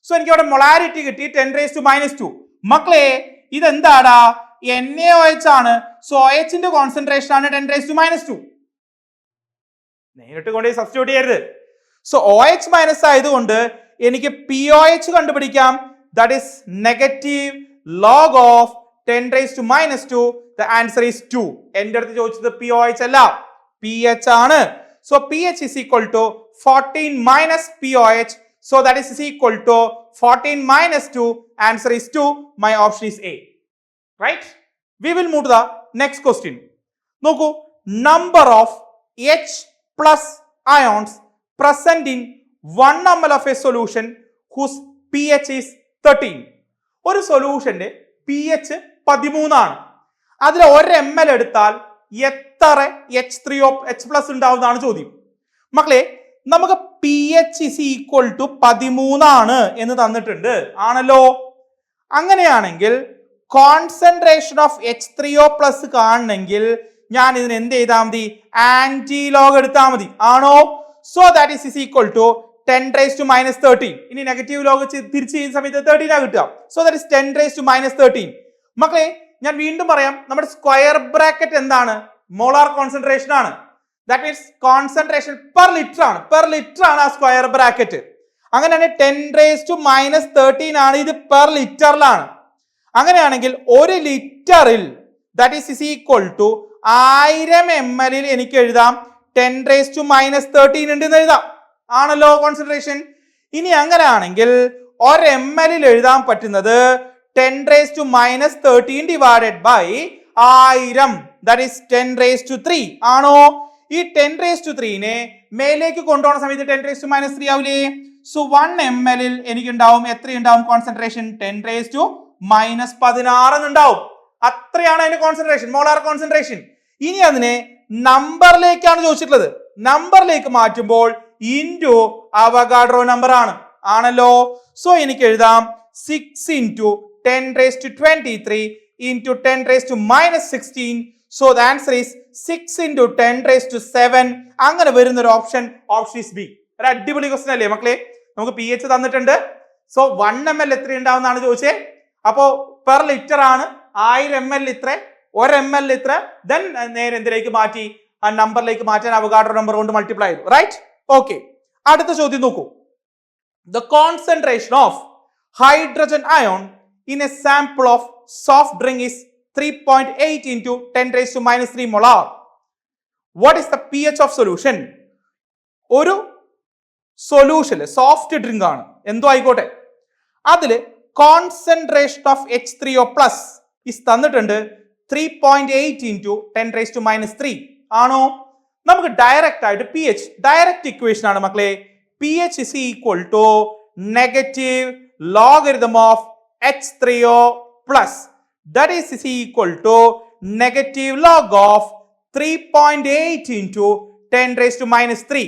സോ എനിക്ക് അവിടെ മൊളാരിറ്റി കിട്ടി 10⁻⁻2. മക്കളെ ഇതെന്താടാ? NaOH ആണ്. സോ OH ന്റെ കോൺസെൻട്രേഷൻ ആണ് 10⁻². നേരിട്ട് കൊണ്ട് സബ്സ്റ്റിറ്റ്യൂട്ട് ചെയ്യരുത്. സോ OH മൈനസ് ആയതുകൊണ്ട് എനിക്ക് POH കണ്ടുപിടിക്കാം. That is -log of 10⁻². The answer is 2. എന്റെ അടുത്ത് ചോദിച്ചത് POH അല്ല, pH ആണ്. So pH is equal to 14 minus POH. So that is equal to 14 minus 2. Answer is 2. My option is A. Right? We will move to the next question. നോക്കൂ, number of H plus ions present in 1 ml of a solution whose pH is 13. ഒരു സൊല്യൂഷന്റെ pH 13 ആണ്. അതിൽ 1 ml എടുത്താൽ എത്ര H3O+ ഉണ്ടാവുന്നതാണ് ചോദ്യം. മക്കളെ നമുക്ക് pH is equal to 13 ആണ് എന്ന് തന്നിട്ടുണ്ട്. ആണല്ലോ. അങ്ങനെയാണെങ്കിൽ കോൺസെൻട്രേഷൻ ഓഫ് H3O+ കാണണമെങ്കിൽ ഞാൻ ഇതിന് എന്ത് ചെയ്താൽ മതി? ആന്റി ലോഗ് എടുത്താൽ മതി. ആണോ? So that is equal to 10⁻⁻13. ഇനി നെഗറ്റീവ് ലോഗ് തിരിച്ച് ചെയ്യുന്ന സമയത്ത് 13 ആ കിട്ടുക. So that is 10⁻⁻13. മക്കളെ ഞാൻ വീണ്ടും പറയാം, നമ്മുടെ സ്ക്വയർ ബ്രാക്കറ്റ് എന്താണ്? മോളാർ കോൺസെൻട്രേഷൻ ആണ്. That means concentration per litre ആണ്. പെർ ലിറ്റർ ആണ് ആ സ്ക്വയർ ബ്രാക്കറ്റ്. അങ്ങനെയാണെങ്കിൽ 10⁻13 ആണ്. ഇത് പെർ ലിറ്ററിലാണ്. അങ്ങനെയാണെങ്കിൽ 1 ലിറ്ററിൽ that is equal to 1000 ml എനിക്ക് എഴുതാം 10⁻13 ഉണ്ടെന്ന് എഴുതാം. ആണല്ലോ കോൺസെൻട്രേഷൻ. ഇനി അങ്ങനെയാണെങ്കിൽ 1 ml എഴുതാൻ പറ്റുന്നത് 10⁻13 ഡിവൈഡഡ് ബൈ 1000. That is 10⁻3. ആണോ? ഈ 10⁻3നെ മേലേക്ക് കൊണ്ടുപോകുന്ന സമയത്ത് 10⁻³ ആവില്ലേ? സോ 1 ml എനിക്ക് ഉണ്ടാവും എത്രയുണ്ടാവും കോൺസെൻട്രേഷൻ? 10⁻16 ഉണ്ടാവും. അത്രയാണ് അതിന്റെ കോൺസെൻട്രേഷൻ, മോളാർ കോൺസെൻട്രേഷൻ. ഇനി അതിനെ നമ്പറിലേക്കാണ് ചോദിച്ചിട്ടുള്ളത്. നമ്പറിലേക്ക് മാറ്റുമ്പോൾ ഇൻറ്റു അവഗാഡ്രോ നമ്പർ ആണ്. ആണല്ലോ. സോ എനിക്ക് എഴുതാം 6 into 10⁻23 into 10⁻16. So the answer is 6 into 10⁻7. അങ്ങനെ വരുന്ന ഒരു ഓപ്ഷൻ ഈസ് ബി. ഒരു അടിപൊളി ക്വസ്റ്റൻ അല്ലേ മക്കളെ? നമുക്ക് pH തന്നിട്ടുണ്ട്. സോ 1 ml എത്ര ഉണ്ടാവുന്നതാണ് ചോദിച്ചേ. അപ്പോ പെർ ലിറ്റർ ആണ്. 1000 ml ഇത്ര, 1 ml ഇത്ര. ദെൻ നേരെ എന്തിലേക്ക് മാറ്റി? ആ നമ്പറിലേക്ക് മാറ്റാൻ അവഗാഡ്രോ നമ്പർ കൊണ്ട് മൾട്ടിപ്ലൈ ചെയ്തു. റൈറ്റ്? ഓക്കെ, അടുത്ത ചോദ്യം നോക്കൂ. The concentration of hydrogen ion in a sample of soft drink is 3.8 into 10 raised to minus 3 molar. What is the pH of solution? ഒരു സൊല്യൂഷൻ സോഫ്റ്റ് ഡ്രിങ്ക് ആണ്, എന്തോ ആയിക്കോട്ടെ, അതില് concentration of H3O plus is തന്നിട്ടുണ്ട് 3.8 into 10 raised to minus 3 ആണോ? നമുക്ക് direct ആയിട്ട് P H direct equation ആണ് മക്കളെ. pH is equal to negative logarithm of H3O plus, that is equal to negative log of 3.8 into 10 raised to minus 3.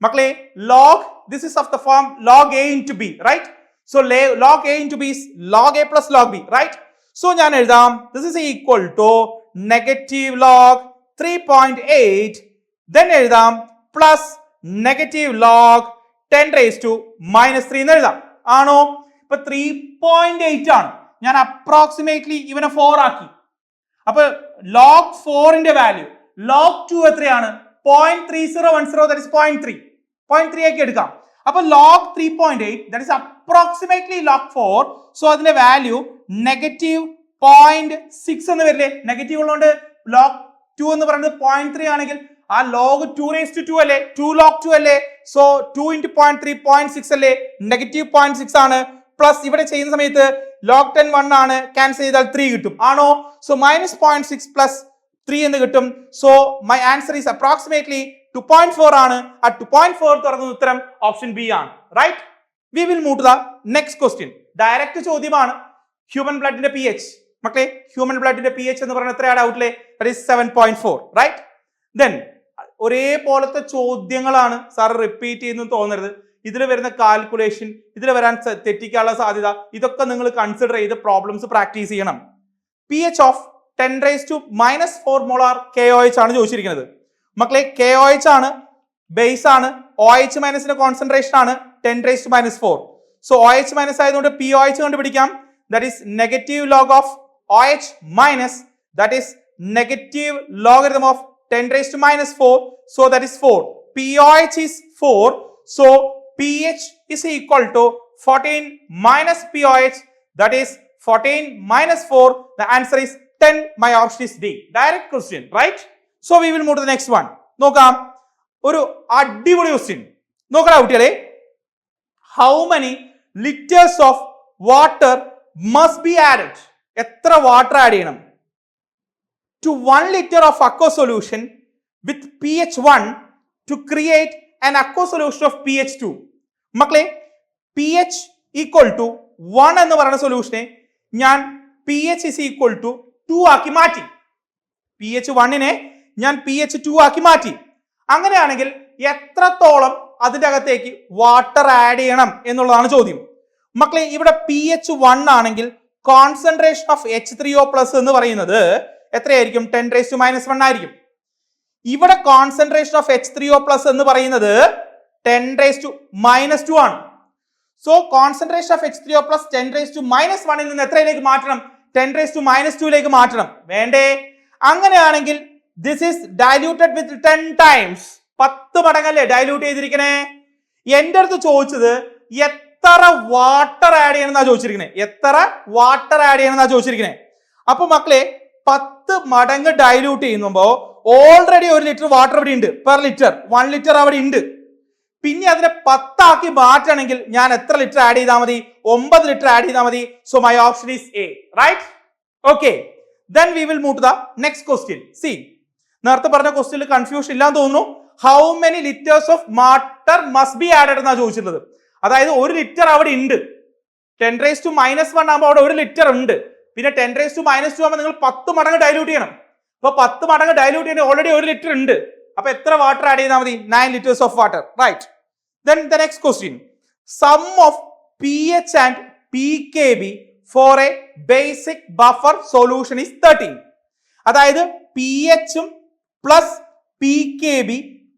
Makle, log, this is of the form log A into B, right? So log A into B is log A plus log B, right? So njan ezhudam, this is equal to negative log 3.8, then ezhudam plus negative log 10 raised to minus 3 എന്ന് എഴുതാം. ആണോ? ഇപ്പൊ 3.8 ആണ്, ഞാൻ approximately ഇവനെ 4 ആക്കി. അപ്പൊ log 4ന്റെ value log 2 എത്രയാണ്? 0.3010, that is 0.3 ആക്കി എടുക്കാം. അപ്പൊ log 3.8 that is approximately log 4. So അതിന്റെ വാല്യൂ നെഗറ്റീവ് 0.6 എന്ന് വരില്ലേ? നെഗറ്റീവ് ഉള്ളതുകൊണ്ട് log 2 എന്ന് പറയുന്നത് 0.3 ആണെങ്കിൽ ആ log 2 raised to 2 അല്ലേ? 2 log 2 അല്ലേ? സോ 2 into 0.3 0.6 അല്ലേ? നെഗറ്റീവ് 0.6 ആണ്. പ്ലസ് ഇവിടെ ചെയ്യുന്ന സമയത്ത് log 10 1 ആണ്, ക്യാൻസൽ ചെയ്താൽ 3 കിട്ടും. ആണോ? സോ മൈനസ് 0.6 പ്ലസ് 3 എന്ന് കിട്ടും. So my answer is approximately 2.4 ആണ്. ആ 2.4 തുറന്ന ഉത്തരം ഓപ്ഷൻ ബി ആണ്. Right? We will move to the next question. Direct ചോദ്യമാണ്. ഹ്യൂമൻ ബ്ലഡിന്റെ പി എച്ച് മക്കളെ, ഹ്യൂമൻ ബ്ലഡിന്റെ പി എച്ച് എന്ന് പറയുന്നത് എത്രയാണ്? ഔട്ട്ലേ 7.4. റൈറ്റ്? ദെൻ ഒരേപോലത്തെ ചോദ്യങ്ങളാണ് സാർ റിപ്പീറ്റ് ചെയ്യുന്നു തോന്നരുത്. ഇതിൽ വരുന്ന കാൽക്കുലേഷൻ, ഇതിൽ വരാൻ തെറ്റിക്കാനുള്ള സാധ്യത, ഇതൊക്കെ നിങ്ങൾ കൺസിഡർ ചെയ്ത് പ്രോബ്ലംസ് പ്രാക്ടീസ് ചെയ്യണം. P H of 10 raised to minus 4 molar KOH ആണ് ചോദിച്ചിരിക്കുന്നത്. മക്കളെ KOH ആണ്, ബേസ് ആണ്, OH മൈനസിന്റെ കോൺസെൻട്രേഷൻ ആണ് 10 raised to minus 4. So OH minus ആയതുകൊണ്ട് POH കണ്ടുപിടിക്കാം. That is negative log of OH minus, that is negative logarithm of 10 raised to minus 4. So that is 4. POH is 4. So pH is equal to 14 minus POH, that is 14 minus 4. The answer is 10. My option is D. Direct question, right? So we will move to the next one. നോക്കാം, ഒരു അടിപൊളി question നോക്കടാ കുട്ടികളെ. How many liters of water must be added? എത്ര water add ചെയ്യണം to 1 liter of aqueous solution with pH 1 to create an aqueous solution of pH 2? മക്കളെ, pH equal to 1 എന്ന് പറയുന്ന സൊല്യൂഷനെ ഞാൻ pH is equal to 2 ആക്കി മാറ്റി. pH 1നെ ഞാൻ pH 2 ആക്കി മാറ്റി. അങ്ങനെയാണെങ്കിൽ എത്രത്തോളം അതിൻ്റെ അകത്തേക്ക് വാട്ടർ ആഡ് ചെയ്യണം എന്നുള്ളതാണ് ചോദ്യം. മക്കളെ, ഇവിടെ pH 1 ആണെങ്കിൽ കോൺസെൻട്രേഷൻ ഓഫ് H3O പ്ലസ് എന്ന് പറയുന്നത് എത്രയായിരിക്കും? 10 raised to minus 1 ആയിരിക്കും. ഇവിടെ കോൺസെൻട്രേഷൻ ഓഫ് H3O പ്ലസ് എന്ന് പറയുന്നത് 10 raised to minus 2 ആണ്. So concentration of H3O plus 10 raised to minus 1ൽ നിന്ന് എത്രയിലേക്ക് മാറ്റണം? 10 raised to minus 2ലേക്ക് മാറ്റണം. വേണ്ടേ? അങ്ങനെയാണെങ്കിൽ this is diluted with 10 times. 10 മടങ്ങല്ലേ ഡൈല്യൂട്ട് ചെയ്തിരിക്കണേ. എന്റെ അടുത്ത് ചോദിച്ചത് എത്ര വാട്ടർ ആഡ് ചെയ്യണമെന്നാ ചോദിച്ചിരിക്കണേ. എത്ര വാട്ടർ ആഡ് ചെയ്യണമെന്നാ ചോദിച്ചിരിക്കണേ. അപ്പൊ മക്കളെ, 10 മടങ്ങ് ഡൈല്യൂട്ട് ചെയ്യുമ്പോ ഓൾറെഡി 1 ലിറ്റർ വാട്ടർ അവിടെ ഉണ്ട്. പെർ ലിറ്റർ 1 ലിറ്റർ അവിടെ ഉണ്ട്. പിന്നെ അതിനെ 10 ആക്കി മാറ്റണമെങ്കിൽ ഞാൻ എത്ര ലിറ്റർ ആഡ് ചെയ്താൽ മതി? 9 ലിറ്റർ ആഡ് ചെയ്താൽ മതി. So my option is A. Right? Okay, then we will move to the next question. See, നേരത്തെ പറഞ്ഞ ക്വസ്റ്റ്യനിൽ കൺഫ്യൂഷൻ ഇല്ലാന്ന് തോന്നുന്നു. How many litres of water must be added എന്നാണ് ചോദിച്ചിട്ടുള്ളത്. അതായത് 1 ലിറ്റർ അവിടെ ഉണ്ട്. 10 raised to minus 1 ആകുമ്പോൾ അവിടെ 1 ലിറ്റർ ഉണ്ട്. പിന്നെ 10 raised to minus 2 ആകുമ്പോൾ നിങ്ങൾ 10 മടങ്ങ് ഡൈല്യൂട്ട് ചെയ്യണം. അപ്പൊ 10 മടങ്ങ് ഡൈല്യൂട്ട് ചെയ്യാൻ ഓൾറെഡി 1 ലിറ്റർ ഉണ്ട്. അപ്പൊ എത്ര വാട്ടർ ആഡ് ചെയ്താൽ മതി? 9 liters of water. Right? Then the next question. Sum of pH and pKb for a basic buffer solution is 13. അതായത് pH ഉം പ്ലസ് pKb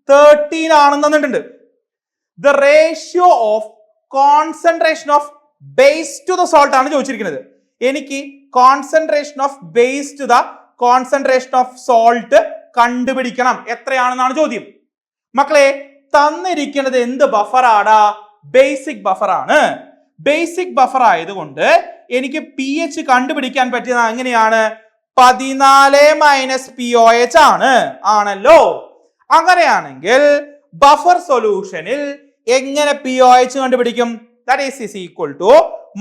13 ആണെന്ന് തന്നിട്ടുണ്ട്. The ratio of concentration of base to the salt ആണ് ചോദിച്ചിരിക്കുന്നത്. എനിക്ക് concentration of base to the concentration of salt കണ്ടുപിടിക്കണം. എത്രയാണെന്നാണ് ചോദ്യം. മക്കളെ, തന്നിരിക്കുന്നത് എന്ത് ബഫറാടാ? ബേസിക് ബഫർ ആണ്. ബേസിക് ബഫർ ആയതുകൊണ്ട് എനിക്ക് പി എച്ച് കണ്ടുപിടിക്കാൻ പറ്റിയത് എങ്ങനെയാണ്? 14 - POH ആണല്ലോ. അങ്ങനെയാണെങ്കിൽ ബഫർ സൊല്യൂഷനിൽ എങ്ങനെ POH കണ്ടുപിടിക്കും? That is equal to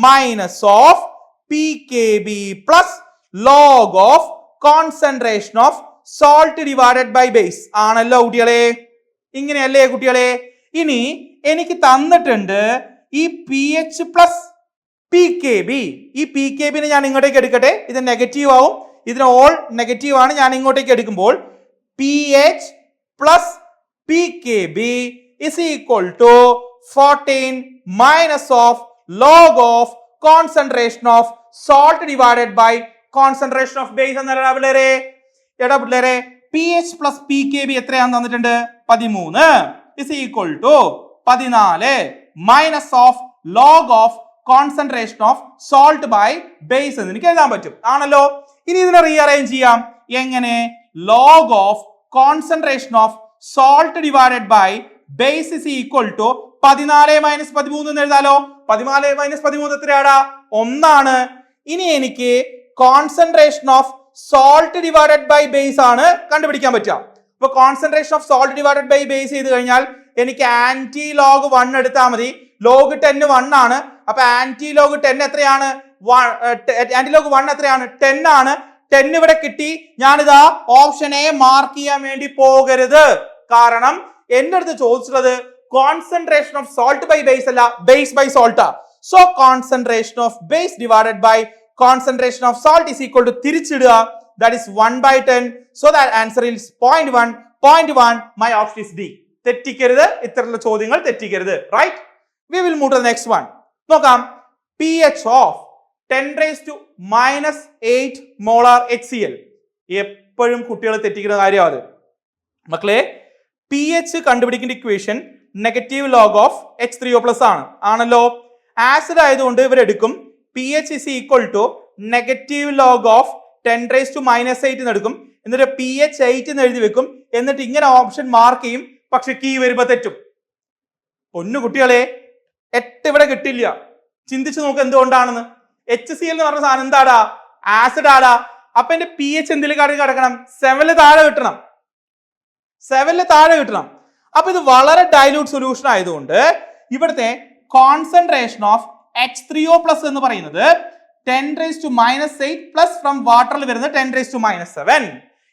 minus of PKB plus log of concentration of salt divided by base ആണല്ലോ കുട്ടികളെ. ഇങ്ങനെയല്ലേ കുട്ടികളെ? ഇനി എനിക്ക് തന്നിട്ടുണ്ട് ഈ PH പ്ലസ് PKB. ഈ PKB ഞാൻ ഇങ്ങോട്ടേക്ക് എടുക്കട്ടെ. ഇത് നെഗറ്റീവ് ആവും, ഇതിന് ഓൾ നെഗറ്റീവ് ആണ്. ഞാൻ ഇങ്ങോട്ടേക്ക് എടുക്കുമ്പോൾ PH plus PKB is equal to 14 minus of log of concentration of salt divided by concentration of base എന്നല്ല പിള്ളേരെ. എടാ പിള്ളേരെ, PH പ്ലസ് PKB എത്രയാണെന്ന് തന്നിട്ടുണ്ട്? 13 is equal to 14 minus of log of concentration of salt by base എന്ന് എനിക്ക് എഴുതാൻ പറ്റും ആണല്ലോ. ഇനി ഇതിനെ റീഅറേഞ്ച് ചെയ്യാം. എങ്ങനെ? Log of concentration of salt divided by base is equal to 14 - 13 എന്ന് എഴുതാലോ. 14 - 13 എത്രയാടാ? 1 ഇനി എനിക്ക് concentration of salt divided by base ആണ് കണ്ടുപിടിക്കാൻ പറ്റുക. അപ്പൊ concentration of salt divided by base ചെയ്ത് കഴിഞ്ഞാൽ എനിക്ക് ആന്റി ലോഗ് 1 എടുത്താൽ മതി. ലോഗ് 10 1 ആണ്. അപ്പൊ ആന്റി ലോഗ് 10 എത്രയാണ്? ആന്റി ലോഗ് 1 എത്രയാണ്? 10 ആണ്. 10 ഇവിടെ കിട്ടി. ഞാനിതാ ഓപ്ഷൻ എ മാർക്ക് ചെയ്യാൻ വേണ്ടി പോകരുത്. കാരണം എന്റെ അടുത്ത് ചോദിച്ചിട്ടുള്ളത് concentration of salt by base അല്ല, ബേസ് ബൈ സോൾട്ടാ. So concentration of base divided by concentration of salt is equal to തിരിച്ചിടുക. That is 1/10. So that answer is 0.1. My option is D. തെറ്റിക്കരുത്, ഇത്തരത്തിലുള്ള ചോദ്യങ്ങൾ തെറ്റിക്കരുത്. Right? We will move to the next one. നോക്കാം. PH of 10⁻⁻8 molar HCl. എപ്പോഴും കുട്ടികൾ തെറ്റിക്കുന്ന കാര്യം അത്. മക്കളെ, PH കണ്ടുപിടിക്കേണ്ട equation negative log of H3O+ ആണല്ലോ. ആസിഡ് ആയതുകൊണ്ട് ഇവരെടുക്കും PH is equal to negative log of 10⁻⁻8 എന്ന് എടുക്കും. എന്നിട്ട് PH 8 എന്ന് എഴുതി വെക്കും. എന്നിട്ട് ഇങ്ങനെ ഓപ്ഷൻ മാർക്ക് ചെയ്യും. പക്ഷെ കീ വരുമ്പോ തെറ്റും. ഒന്നു കുട്ടികളെ, 8 ഇവിടെ കിട്ടില്ല. ചിന്തിച്ചു നോക്ക് എന്തുകൊണ്ടാണെന്ന്. HCl എന്ന് പറഞ്ഞ സാധനം എന്താടാ? ആസിഡ് ആടാ. അപ്പൊ എന്റെ PH എന്തിലേക്കാണ് കിടക്കണം? 7 താഴെ കിട്ടണം. 7 താഴെ കിട്ടണം. അപ്പൊ ഇത് വളരെ ഡൈല്യൂട്ട് സൊല്യൂഷൻ ആയതുകൊണ്ട് ഇവിടുത്തെ കോൺസെൻട്രേഷൻ ഓഫ് H3O+ എന്ന് പറയുന്നത് 10⁻⁻8 പ്ലസ് ഫ്രം വാട്ടറിൽ വരുന്നത് 10⁻⁻7.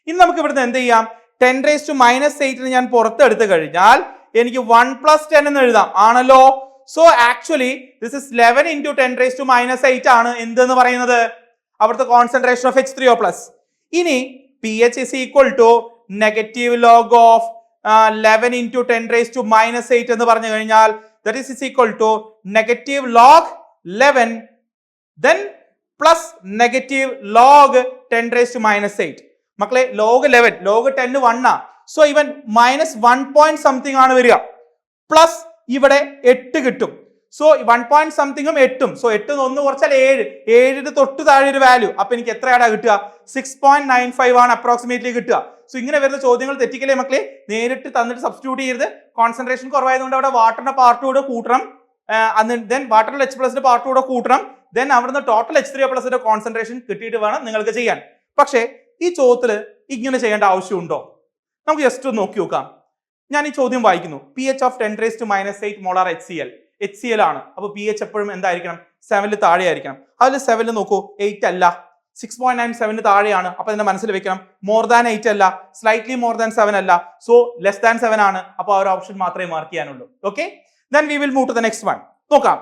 ഇനി നമുക്ക് ഇവിടുന്ന് എന്ത് ചെയ്യാം? 10⁻⁻8 ഞാൻ പുറത്തെടുത്ത് കഴിഞ്ഞാൽ എനിക്ക് 1 + 10 എന്ന് എഴുതാം ആണല്ലോ. സോ ആക്ച്വലി ദിസ് ഇസ് 11 × 10⁻⁻8 ആണ് എന്തെന്ന് പറയുന്നത് അവിടുത്തെ കോൺസെൻട്രേഷൻ ഓഫ് H3O+. ഇനി PH is equal to negative log of 11 × 10⁻⁻8 എന്ന് പറഞ്ഞു കഴിഞ്ഞാൽ that is equal to negative log 11 then plus negative log 10⁻⁸. മക്കളെ, log 11 log 10 1 സോ ഇവൻ -1 point something ആണ് വരിക. പ്ലസ് ഇവിടെ 8 കിട്ടും. So 1 point something 8ഉം. സോ 8 1 കുറച്ചാൽ 7. 7 തൊട്ട് താഴെ ഒരു വാല്യൂ. അപ്പൊ എനിക്ക് എത്രയാടാ കിട്ടുക? 6.95 ആണ് അപ്രോക്സിമേറ്റ്ലി കിട്ടുക. സോ ഇങ്ങനെ വരുന്ന ചോദ്യങ്ങൾ തെറ്റിക്കലേ മക്കളെ. നേരിട്ട് തന്നിട്ട് സബ്സ്റ്റിറ്റ്യൂട്ട് ചെയ്യരുത്. കോൺസെൻട്രേഷൻ കുറവായതുകൊണ്ട് അവിടെ വാട്ടറിന്റെ പാർട്ട് കൂടെ കൂട്ടണം. ദെൻ വാട്ടറിൽ H+ പാർട്ട് കൂടെ കൂട്ടണം. ദെൻ അവിടുന്ന് ടോട്ടൽ H3O+ കോൺസെൻട്രേഷൻ കിട്ടിയിട്ട് വേണം നിങ്ങൾക്ക് ചെയ്യാൻ. പക്ഷേ ഈ ചോദ്യത്തിൽ ഇങ്ങനെ ചെയ്യേണ്ട ആവശ്യമുണ്ടോ? നമുക്ക് ജസ്റ്റ് ഒന്ന് നോക്കി നോക്കാം. ഞാൻ ഈ ചോദ്യം വായിക്കുന്നു. PH ഓഫ് 10⁻⁻8 മോളാർ HCl ആണ്. അപ്പൊ PH എപ്പോഴും എന്തായിരിക്കണം? 7 താഴെ ആയിരിക്കണം. അതിൽ 7 നോക്കൂ, 8 അല്ല, 6.97 താഴെയാണ്. അപ്പൊ അതിന്റെ മനസ്സിൽ വെക്കണം. മോർ ദാൻ 8 അല്ല, സ്ലൈറ്റ്ലി മോർ ദാൻ 7 അല്ല, സോ ലെസ് ദാൻ 7 ആണ്. അപ്പൊ ആ ഒരു ഓപ്ഷൻ മാത്രമേ മാർക്ക് ചെയ്യാനുള്ളൂ. Okay, then we will move to the next one. നോക്കാം.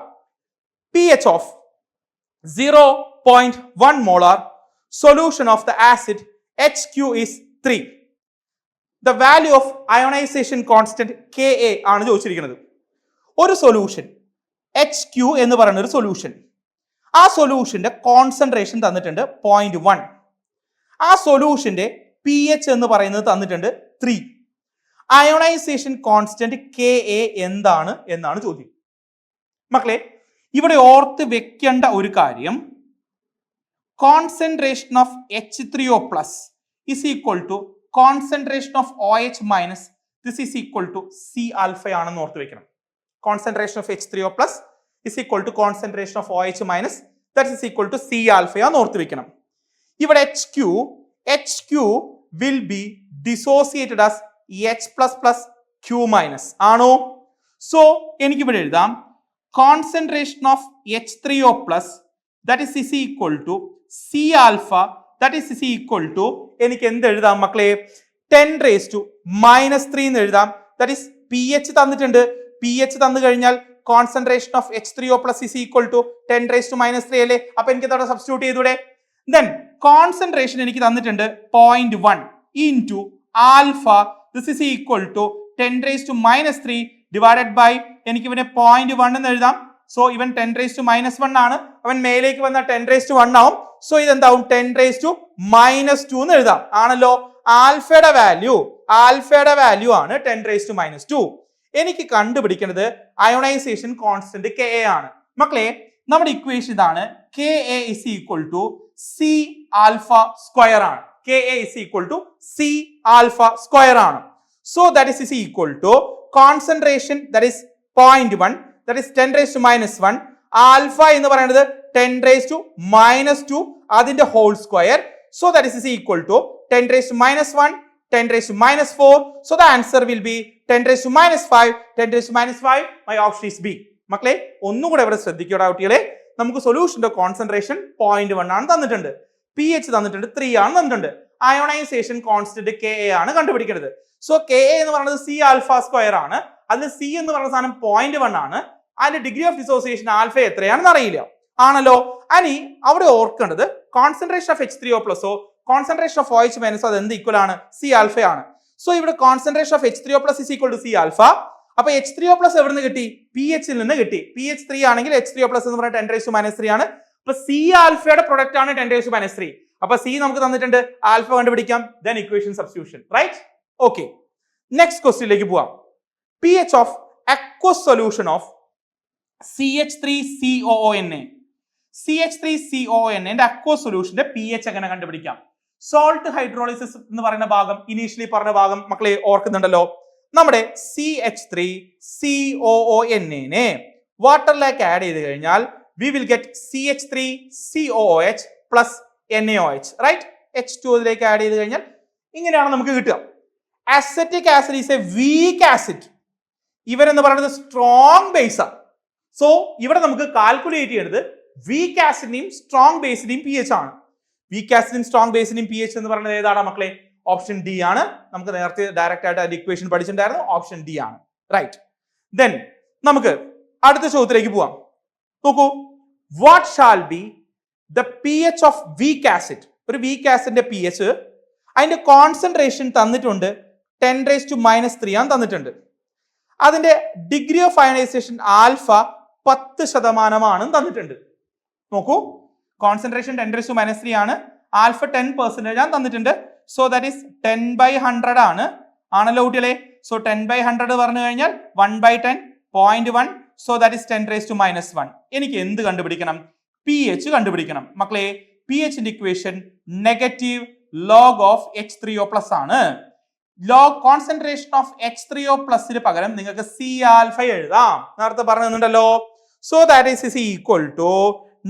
PH of 0.1 molar solution of the acid HQ is 3. The value of ionization constant Ka ആണ് ചോദിച്ചിരിക്കുന്നത്. ഒരു സൊല്യൂഷൻ HQ എന്ന് പറയുന്ന ഒരു സൊല്യൂഷൻ, ആ സൊല്യൂഷന്റെ കോൺസെൻട്രേഷൻ തന്നിട്ടുണ്ട് 0.1. ആ സൊല്യൂഷന്റെ PH എന്ന് പറയുന്നത് തന്നിട്ടുണ്ട് 3. അയോണൈസേഷൻ കോൺസ്റ്റന്റ് Ka എന്താണ് എന്നാണ് ചോദ്യം. മക്കളെ, ഇവിടെ ഓർത്ത് വെക്കേണ്ട ഒരു കാര്യം, concentration of H3O+ is equal to concentration of OH minus this is equal to C alpha ആണെന്ന് ഓർത്ത് വെക്കണം. Concentration of H3O plus is equal to concentration of OH minus that is equal to C alpha ആണെന്ന് ഓർത്ത് വെക്കണം. ഇവിടെ HQ will be dissociated as H plus plus Q minus ആണോ? So എനിക്ക് ഇവിടെ എഴുതാം concentration of H3O plus that is equal to C alpha that is equal to എനിക്ക് എന്ത് എഴുതാം മക്കളെ? 10⁻³ എന്ന് എഴുതാം. ദാറ്റ് ഇസ് pH തന്നിട്ടുണ്ട്. pH തന്നു കഴിഞ്ഞാൽ concentration of H3O plus is equal to 10⁻³ അല്ലേ? അപ്പൊ എനിക്ക് ഇതവിടെ സബ്സ്റ്റിറ്റ്യൂട്ട് ചെയ്തൂടെ? ദെൻ കോൺസെൻട്രേഷൻ എനിക്ക് തന്നിട്ടുണ്ട് 0.1 into alpha this is equal to 10⁻³ divided by എനിക്ക് ഇവനെ 0.1 എന്ന് എഴുതാം. സോ ഇവൻ 10⁻⁻1 ആണ്. അവൻ മേലേക്ക് വന്ന 10⁻1 ആവും. സോ ഇതെന്താവും? 10⁻² എന്ന് എഴുതാം. ആണല്ലോ? ആൽഫയുടെ വാല്യൂ ആണ് 10⁻². എനിക്ക് കണ്ടുപിടിക്കേണ്ടത് അയോണൈസേഷൻ കോൺസ്റ്റന്റ് Ka ആണ്. മക്കളെ നമ്മുടെ ഇക്വേഷൻ ഇതാണ്. Ka is equal to C alpha square ആണ്. Ka is equal to C alpha square ആണ്. So that is equal to concentration that is 0.1 that is 10⁻⁻1 alpha എന്ന് പറയുന്നത് 10⁻², അതിന്റെ whole square. So that is equal to 10⁻⁻1 10⁻⁻4. So the answer will be 10⁻⁵. 10⁻⁵. My option is B. മക്കളെ ഒന്നുകൂടെ ഇവിടെ ശ്രദ്ധിക്കുക കുട്ടികളെ. നമുക്ക് സൊല്യൂഷന്റെ കോൺസെൻട്രേഷൻ 0.1 ആണ് തന്നിട്ടുണ്ട്. pH തന്നിട്ടുണ്ട് 3 ആണ് തന്നിട്ടുണ്ട്. അയോണൈസേഷൻ കോൺസ്റ്റന്റ് Ka ആണ് കണ്ടുപിടിക്കേണ്ടത്. സോ Ka എന്ന് പറയുന്നത് C ആൽഫ സ്ക്വയർ ആണ്. അതിൽ C എന്ന് പറയുന്ന സാധനം 0.1 ആണ്. അതിന്റെ ഡിഗ്രി ഓഫ് ഡിസോസിയേഷൻ ആൽഫ എത്രയാണെന്ന് അറിയില്ല. ആണല്ലോ? അനി അവിടെ ഓർക്കേണ്ടത് കോൺസെൻട്രേഷൻ ഓഫ് H3O പ്ലസോ കോൺസെൻട്രേഷൻ ഓഫ് OH മൈനസോ അത് എന്ത് ഈക്വൽ ആണ്? C ആൽഫ ആണ്. സോ ഇവിടെ concentration of H3O plus is equal to C alpha. അപ്പൊ H3O പ്ലസ് എവിടെ നിന്ന് കിട്ടി? pH ൽ നിന്ന് കിട്ടി. pH 3 ആണെങ്കിൽ H3O പ്ലസ് എന്ന് പറയുന്നത് 10⁻³ ആണ്. അപ്പൊ C ആൽഫയുടെ പ്രൊഡക്റ്റ് ആണ് 10⁻³. അപ്പൊ C നമുക്ക് തന്നിട്ടുണ്ട്. ആൽഫ കണ്ടുപിടിക്കാം. Then equation substitution. Right? Okay. Next ക്വസ്റ്റ്യനിലേക്ക് പോവാം. pH ഓഫ് aqueous solution of CH3COONA. CH3COONA aqueous സൊല്യൂഷന്റെ pH എങ്ങനെ കണ്ടുപിടിക്കാം? സോൾട്ട് ഹൈഡ്രോളിസിസ് എന്ന് പറയുന്ന ഭാഗം ഇനീഷ്യലി പറഞ്ഞ ഭാഗം മക്കളെ ഓർക്കുന്നുണ്ടല്ലോ. നമ്മുടെ CH3COONA നെ വാട്ടറിലേക്ക് ആഡ് ചെയ്ത് കഴിഞ്ഞാൽ we will get CH3COOH plus NaOH. Right? H2 ഇതിലേക്ക് ആഡ് ചെയ്ത് കഴിഞ്ഞാൽ ഇങ്ങനെയാണ് നമുക്ക് കിട്ടുക. Acetic acid is a weak acid. ഇവരെന്ന് പറയുന്നത് സ്ട്രോങ് ബേസ് ആണ്. സോ ഇവിടെ നമുക്ക് കാൽക്കുലേറ്റ് ചെയ്യേണ്ടത് വീക്ക് ആസിഡിന്റെയും സ്ട്രോങ് ബേസിന്റെയും pH ആണ്. വീക്ക് ആസിഡിന്റെയും സ്ട്രോങ് ബേസിന്റെയും pH എന്ന് പറയുന്നത് ഏതാണ് മക്കളെ? ഓപ്ഷൻ ഡി ആണ്. നമുക്ക് നേരത്തെ ഡയറക്റ്റ് ആയിട്ട് അതിന്റെ ഇക്വേഷൻ പഠിച്ചിട്ടുണ്ടായിരുന്നു. ഓപ്ഷൻ ഡി ആണ്. റൈറ്റ്? ദെൻ നമുക്ക് അടുത്ത ചോദ്യത്തിലേക്ക് പോവാം. നോക്കൂ, what shall be the pH of weak acid? ഒരു വീക്ക് ആസിഡിന്റെ pH അതിന്റെ കോൺസെൻട്രേഷൻ തന്നിട്ടുണ്ട് 10⁻³ ആണ് തന്നിട്ടുണ്ട്. അതിന്റെ ഡിഗ്രി ഓഫ് അയണൈസേഷൻ ആൽഫ 10% തന്നിട്ടുണ്ട്. നോക്കൂ, കോൺസെൻട്രേഷൻ 10⁻³ ആണ്. ആൽഫ 10% ആണ് തന്നിട്ടുണ്ട്. സോ ദാറ്റ് ഈസ് 10/100 ആണ്. ആണല്ലോ കുട്ടികളെ? സോ 10/100 പറഞ്ഞു കഴിഞ്ഞാൽ 1/10 0.1. So that is 10⁻⁻1. എനിക്ക് എന്ത് കണ്ടുപിടിക്കണം? pH കണ്ടുപിടിക്കണം. മക്കളെ pHന്റെ equation negative log of H3O plus ആണ്. ലോഗ് കോൺസെൻട്രേഷൻ ഓഫ് H3O പ്ലസിന് പകരം നിങ്ങൾക്ക് C ആൽഫ എഴുതാം. നേരത്തെ പറഞ്ഞു തന്നിട്ടുണ്ടല്ലോ. So that is equal to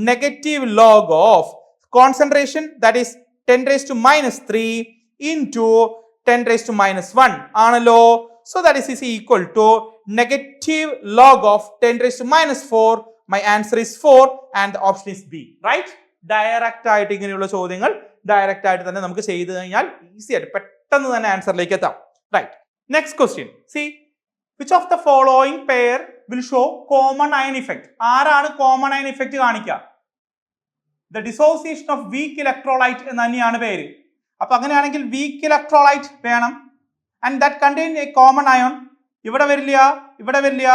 negative log of concentration that is 10⁻³ into 10⁻1 ആണല്ലോ. So that is equal to negative log of 10⁻⁴. My answer is 4 and the option is B. Right? Direct ആയിട്ട് ഇങ്ങനെയുള്ള ചോദ്യങ്ങൾ direct ആയിട്ട് തന്നെ നമുക്ക് ചെയ്തു കഴിഞ്ഞാൽ easy ആയിട്ട് പെട്ടെന്ന് തന്നെ ആൻസറിലേക്ക് എത്താം. Right? Next question. C which of the following pair will show common ion effect? ആരാണ് കോമൺ അയൺ ഇഫക്റ്റ് കാണിക്കുക? The dissociation of weak electrolyte എന്ന് തന്നെയാണ് പേര്. അപ്പൊ അങ്ങനെയാണെങ്കിൽ വീക്ക് ഇലക്ട്രോലൈറ്റ് വേണം. And that contain a common ion. ഇവിടെ വരില്ല, ഇവിടെ വരില്ല.